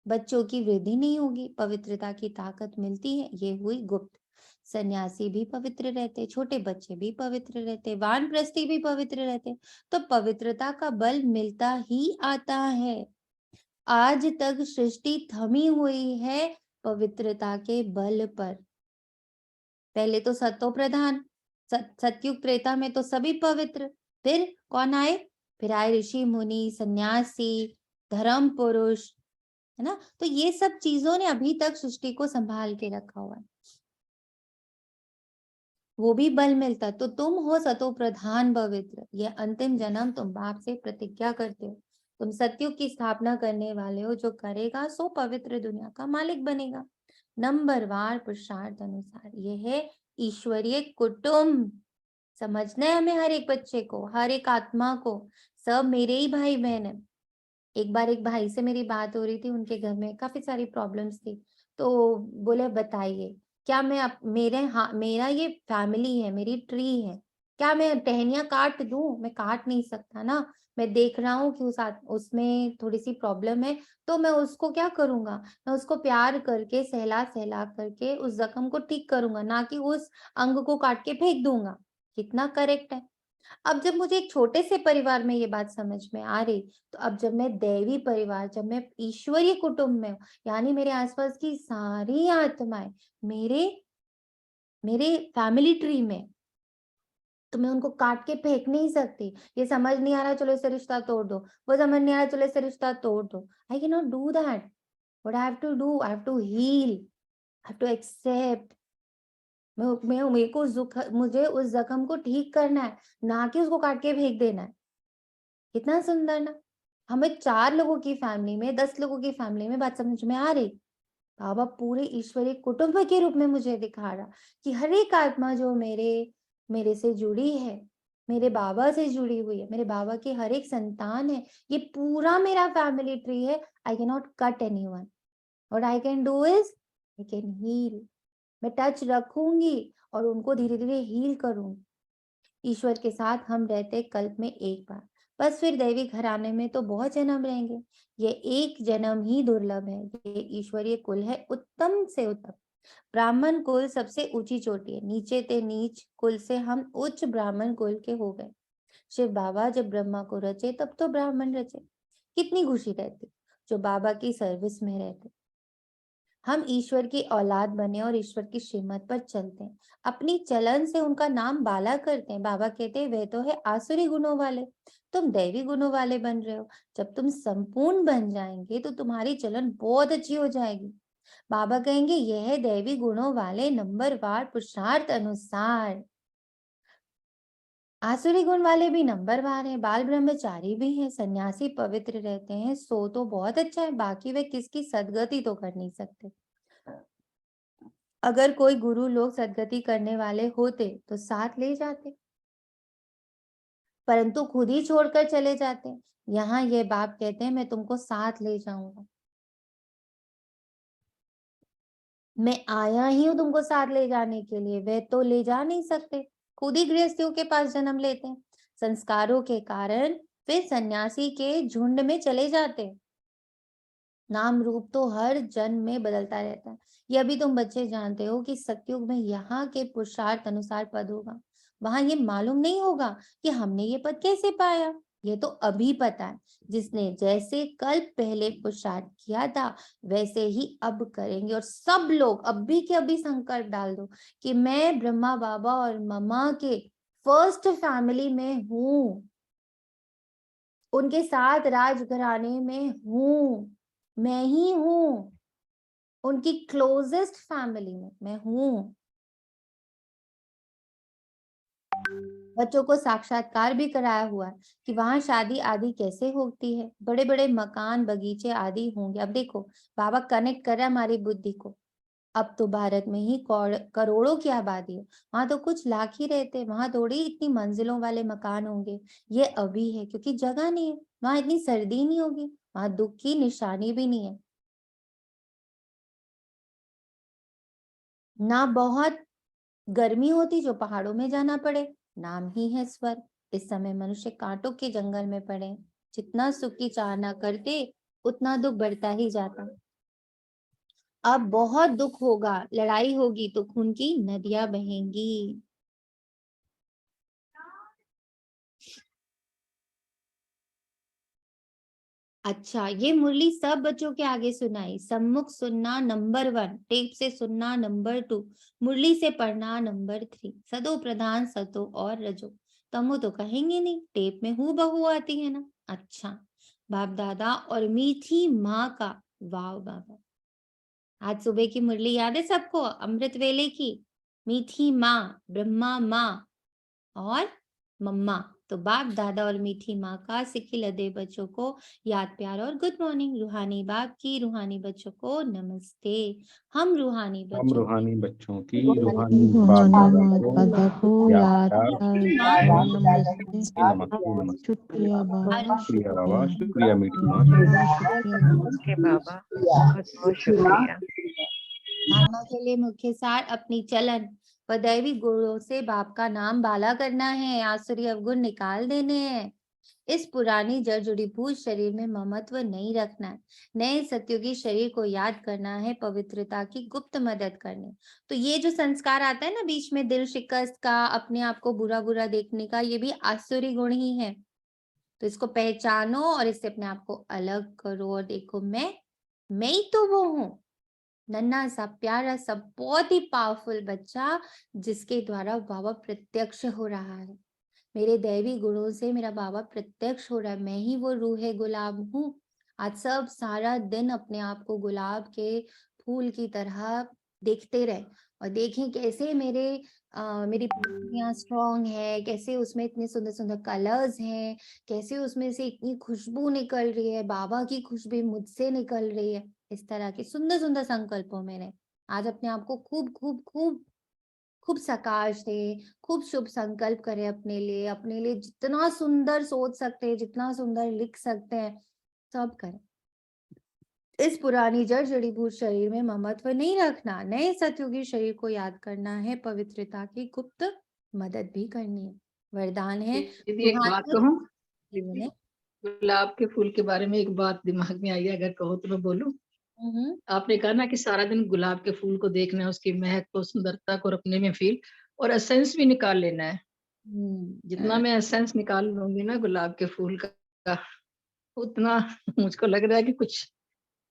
बच्चों की वृद्धि नहीं होगी, पवित्रता की ताकत मिलती है। ये हुई गुप्त। सन्यासी भी पवित्र रहते, छोटे बच्चे भी पवित्र रहते, वानप्रस्थी भी पवित्र रहते। तो पवित्रता का बल मिलता ही आता है। आज तक सृष्टि थमी हुई है पवित्रता के बल पर। पहले तो सतो प्रधान, सतयुग त्रेता में तो सभी पवित्र। फिर कौन आए? फिर आए ऋषि मुनि, सन्यासी, धर्म पुरुष, है ना। तो ये सब चीजों ने अभी तक सृष्टि को संभाल के रखा हुआ है। वो भी बल मिलता। तो तुम हो सतो प्रधान पवित्र। ये अंतिम जन्म तुम बाप से प्रतिज्ञा करते हो। तुम सतयुग की स्थापना करने वाले हो, जो करेगा सो पवित्र दुनिया का मालिक बनेगा। नंबरवार पुरुषार्थ अनुसार ये है ईश्वरीय कुटुंब। समझना है हमें, हर एक बच्चे को, हर एक आत्मा को। सब मेरे ही भाई बहन है। एक बार एक भाई से मेरी बात हो रही थी, उनके घर में काफी सारी प्रॉब्लम्स थी। तो बोले बताइए, क्या मैं मेरा ये फैमिली है, मेरी ट्री है, क्या मैं टहनियां काट दूं? मैं काट नहीं सकता ना। मैं देख रहा हूँ कि उसमें थोड़ी सी प्रॉब्लम है, तो मैं उसको क्या करूंगा? मैं उसको प्यार करके सहला सहला करके उस जख्म को ठीक करूंगा, ना कि उस अंग को काट के फेंक दूंगा। कितना करेक्ट है। अब जब मुझे एक छोटे से परिवार में ये बात समझ में आ रही, तो अब जब मैं दैवी परिवार, जब मैं ईश्वरीय कुटुंब में हूँ, यानी मेरे आसपास की सारी आत्माएं मेरे फैमिली ट्री में, तो मैं उनको काट के फेंक नहीं सकती। ये समझ नहीं आ रहा, चलो इससे रिश्ता तोड़ दो, वो समझ नहीं आ रहा, चलो इससे रिश्ता तोड़ दो। I can not do that. What I have to do, I have to heal, I have to accept. मेरे को मुझे उस जख्म को ठीक करना है, ना कि उसको काट के फेंक देना है। कितना सुंदर ना। हमें 4 लोगों की फैमिली में, 10 लोगों की फैमिली में बात समझ में आ रही। बाबा पूरे ईश्वरीय कुटुंब के रूप में मुझे दिखा रहा कि हर एक आत्मा जो मेरे से जुड़ी है, मेरे बाबा से जुड़ी हुई है, मेरे बाबा की हर एक संतान है, ये पूरा मेरा फैमिली ट्री है। I can not cut anyone. What I can do is I can heal. मैं टच रखूंगी और उनको धीरे धीरे हील करूंगी। ईश्वर के साथ हम रहते कल्प में एक बार, बस फिर दैवी घराने में तो बहुत जन्म रहेंगे। ये एक जन्म ही दुर्लभ है। ये ईश्वरीय कुल है, उत्तम से उत्तम। ब्राह्मण कुल सबसे ऊंची चोटी है, नीचे ते नीच कुल से हम उच्च ब्राह्मण कुल के हो गए। शिव बाबा जब ब्रह्मा को रचे तब तो ब्राह्मण रचे। कितनी खुशी रहती जो बाबा की सर्विस में रहते। हम ईश्वर की औलाद बने और ईश्वर की श्रीमत पर चलते हैं। अपनी चलन से उनका नाम बाला करते हैं। बाबा कहते हैं वह तो है आसुरी गुणों वाले, तुम दैवी गुणों वाले बन रहे हो। जब तुम संपूर्ण बन जाएंगे तो तुम्हारी चलन बहुत अच्छी हो जाएगी। बाबा कहेंगे यह है दैवी गुणों वाले नंबरवार पुरुषार्थ अनुसार। आसुरी गुण वाले भी नंबरवार हैं, बाल ब्रह्मचारी भी हैं, सन्यासी पवित्र रहते हैं, सो तो बहुत अच्छा है, बाकी वे किसकी सदगति तो कर नहीं सकते। अगर कोई गुरु लोग सदगति करने वाले होते तो साथ ले जाते, परंतु खुद ही छोड़कर चले जाते। यहाँ ये बाप कहते हैं मैं तुमको साथ ले जाऊंगा। मैं आया ही हूं तुमको साथ ले जाने के लिए। वे तो ले जा नहीं सकते, खुद ही गृहस्थियों के पास जन्म लेते हैं। संस्कारों के कारण वे सन्यासी के झुंड में चले जाते। नाम रूप तो हर जन्म में बदलता रहता है। ये अभी तुम बच्चे जानते हो कि सतयुग में यहाँ के पुरुषार्थ अनुसार पद होगा। वहां ये मालूम नहीं होगा कि हमने ये पद कैसे पाया। ये तो अभी पता है। जिसने जैसे कल पहले पुरुषार्थ किया था वैसे ही अब करेंगे। और सब लोग अभी के अभी संकल्प डाल दो कि मैं ब्रह्मा बाबा और मम्मा के फर्स्ट फैमिली में हूँ, उनके साथ राजघराने में हूँ, मैं ही हूँ, उनकी क्लोजेस्ट फैमिली में मैं हूँ। बच्चों को साक्षात्कार भी कराया हुआ है कि वहां शादी आदि कैसे होती है, बड़े बड़े मकान बगीचे आदि होंगे। अब देखो बाबा कनेक्ट कर रहा है हमारी बुद्धि को। अब तो भारत में ही करोड़ों की आबादी है, वहां तो कुछ लाख ही रहते हैं, वहां थोड़ी इतनी मंजिलों वाले मकान होंगे। ये अभी है क्योंकि जगह नहीं है। वहां इतनी सर्दी नहीं होगी, वहां दुख की निशानी भी नहीं है, ना बहुत गर्मी होती जो पहाड़ों में जाना पड़े। नाम ही है स्वर्ग। इस समय मनुष्य कांटों के जंगल में पड़े। जितना सुख की चाहना करते उतना दुख बढ़ता ही जाता। अब बहुत दुख होगा, लड़ाई होगी तो खून की नदियां बहेंगी। अच्छा, ये मुरली सब बच्चों के आगे सुनाई। सम्मुख सुनना नंबर 1, टेप से सुनना नंबर 2, मुरली से पढ़ना नंबर 3। सदो प्रधान सतो और रजो, तमो तो कहेंगे नहीं, टेप में हूँ बहू आती है ना। अच्छा, बाप दादा और मीठी माँ का। वाह बाबा, आज सुबह की मुरली याद है सबको, अमृत वेले की। मीठी माँ, ब्रह्मा माँ और मम्मा। तो बाप दादा और मीठी माँ का सिक्की लदे बच्चों को याद प्यार और गुड मॉर्निंग। रूहानी बाप की रूहानी बच्चों को नमस्ते। हम रूहानी बच्चों की रूहानी बाप दादा को याद प्यार और नमस्ते। नमस्ते शुक्रिया बाबा, शुक्रिया बाबा, शुक्रिया मीठी माँ। ओके बाबा, बहुत बहुत शुक्रिया। धारणा के लिए मुख्य सार अपनी चलन व दैवी गुणों से बाप का नाम बाला करना है, आसुरी अवगुण निकाल देने हैं। इस पुरानी जड़ जुड़ी भूत शरीर में ममत्व नहीं रखना है। नए सत्युगी शरीर को याद करना है, पवित्रता की गुप्त मदद करने। तो ये जो संस्कार आता है ना बीच में, दिल शिकस्त का, अपने आप को बुरा बुरा देखने का, ये भी आसुरी गुण ही है। तो इसको पहचानो और इससे अपने आप को अलग करो और देखो मैं ही तो वो हूँ। नन्हा सा प्यारा सा बहुत ही पावरफुल बच्चा जिसके द्वारा बाबा प्रत्यक्ष हो रहा है। मेरे दैवी गुणों से मेरा बाबा प्रत्यक्ष हो रहा है, मैं ही वो रूहे गुलाब हूँ। आज सब सारा दिन अपने आप को गुलाब के फूल की तरह देखते रहे और देखें कैसे मेरी पत्तियां स्ट्रॉन्ग है, कैसे उसमें इतने सुंदर सुंदर कलर्स हैं, कैसे उसमें से इतनी खुशबू निकल रही है, बाबा की खुशबू मुझसे निकल रही है। इस तरह के सुंदर सुंदर संकल्पों में आज अपने आप को खूब खूब खूब खूब सकाश दे, खूब शुभ संकल्प करें अपने लिए जितना सुंदर सोच सकते हैं, जितना सुंदर लिख सकते हैं, सब करें। इस पुरानी जड़ जड़ीभूत शरीर में ममत्व नहीं रखना, नए सतयुगी शरीर को याद करना है, पवित्रता की गुप्त मदद भी करनी है। वरदान है। दीदी एक बात कहूँ, गुलाब के फूल के बारे में एक बात दिमाग में आई है, अगर कहो तो मैं बोलूं। आपने कहा ना कि सारा दिन गुलाब के फूल को देखना है, उसकी महक को, सुंदरता को अपने में फील और एसेंस भी निकाल लेना है। जितना मैं एसेंस निकाल लूंगी ना गुलाब के फूल का, उतना मुझको लग रहा है कि कुछ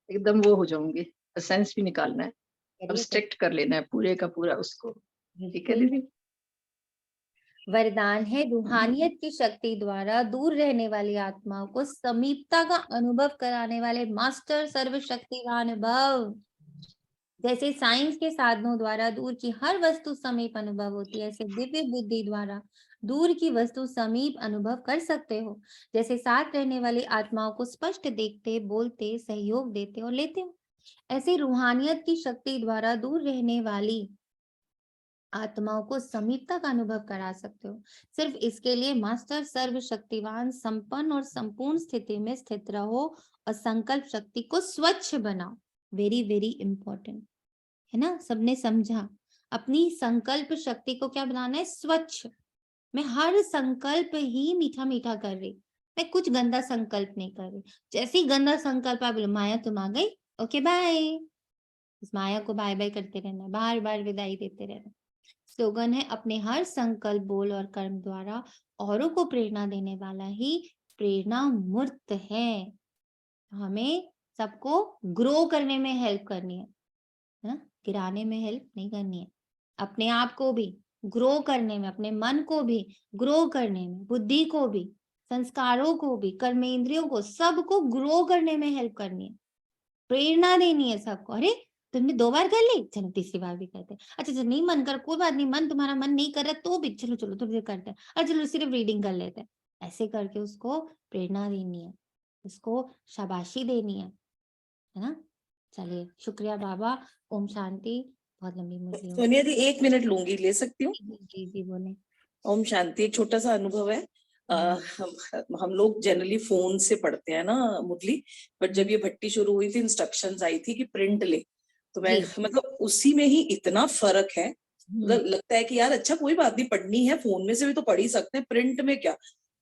एकदम वो हो जाऊंगी। एसेंस भी निकालना है, अब्स्ट्रैक्ट कर लेना है पूरे का पूरा उसको। ठीक है दीदी। वरदान है। रूहानियत की शक्ति द्वारा दूर रहने वाली आत्माओं को समीपता का अनुभव कराने वाले मास्टर सर्वशक्तिवान भव। जैसे साइंस के साधनों द्वारा दूर की हर वस्तु समीप अनुभव होती है, ऐसे दिव्य बुद्धि द्वारा दूर की वस्तु समीप अनुभव कर सकते हो। जैसे साथ रहने वाली आत्माओं को स्पष्ट देखते, बोलते, सहयोग देते और लेते हो, ऐसे रूहानियत की शक्ति द्वारा दूर रहने वाली आत्माओं को समीपता का अनुभव करा सकते हो। सिर्फ इसके लिए मास्टर सर्वशक्तिवान, संपन्न और संपूर्ण स्थिति में स्थित रहो और संकल्प शक्ति को स्वच्छ बनाओ। वेरी वेरी इंपॉर्टेंट है ना। सबने समझा? अपनी संकल्प शक्ति को क्या बनाना है? स्वच्छ। मैं हर संकल्प ही मीठा मीठा कर रही, मैं कुछ गंदा संकल्प नहीं कर रही। जैसे ही गंदा संकल्प आप बोलो माया तुम आ गई, ओके बाय, इस माया को बाय बाय करते रहना, बार बार विदाई देते रहना। स्लोगन है, अपने हर संकल्प, बोल और कर्म द्वारा औरों को प्रेरणा देने वाला ही प्रेरणा मूर्त है। हमें सबको ग्रो करने में हेल्प करनी है ना, गिराने में हेल्प नहीं करनी है। अपने आप को भी ग्रो करने में, अपने मन को भी ग्रो करने में, बुद्धि को भी, संस्कारों को भी, कर्मेंद्रियों को, सबको ग्रो करने में हेल्प करनी है, प्रेरणा देनी है सबको। अरे तुमने 2 बार कर ली, चलो तीसरी बार भी करते हैं। अच्छा चलो नहीं मन कर, कोई बात नहीं, तुम्हारा मन नहीं कर रहा तो भी चलो चलो थोड़ी देर करते हैं, और चलो सिर्फ रीडिंग कर लेते हैं। ऐसे करके उसको प्रेरणा देनी है, उसको शाबाशी देनी है ना। चलिए शुक्रिया बाबा। ओम शांति। बहुत लंबी मुझे सोनिया दी 1 मिनट लूंगी, ले सकती हूँ? जी जी बोले। ओम शांति। एक छोटा सा अनुभव है। हम लोग जनरली फोन से पढ़ते हैं ना मुरली, बट जब ये भट्टी शुरू हुई थी, इंस्ट्रक्शंस आई थी कि प्रिंट ले, तो मैं मतलब उसी में ही इतना फर्क है। मतलब लगता है कि यार अच्छा कोई बात नहीं, पढ़नी है फोन में से भी तो पढ़ ही सकते हैं, प्रिंट में क्या।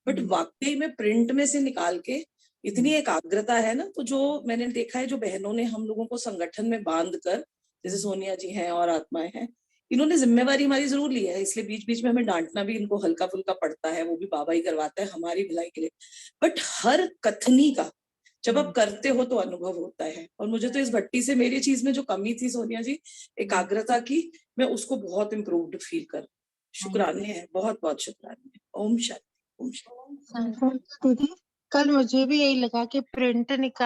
बट वाकई में प्रिंट में से निकाल के इतनी एकाग्रता है ना। तो जो मैंने देखा है, जो बहनों ने हम लोगों को संगठन में बांध कर, जैसे सोनिया जी हैं और आत्माएं हैं, इन्होंने जिम्मेवारी हमारी जरूर ली है, इसलिए बीच बीच में हमें डांटना भी इनको हल्का फुल्का पड़ता है, वो भी बाबा ही करवाता है हमारी भलाई के लिए। बट हर कथनी का जब आप करते हो तो अनुभव होता है। और मुझे तो इस भट्टी से मेरी चीज में जो कमी थी सोनिया जी, एकाग्रता की, मैं उसको बहुत इम्प्रूव्ड फील कर। शुक्राने हैं, बहुत बहुत शुक्राने। ओम शांति। ओम शांति। दीदी कल मुझे भी यही लगा कि प्रिंट निकाल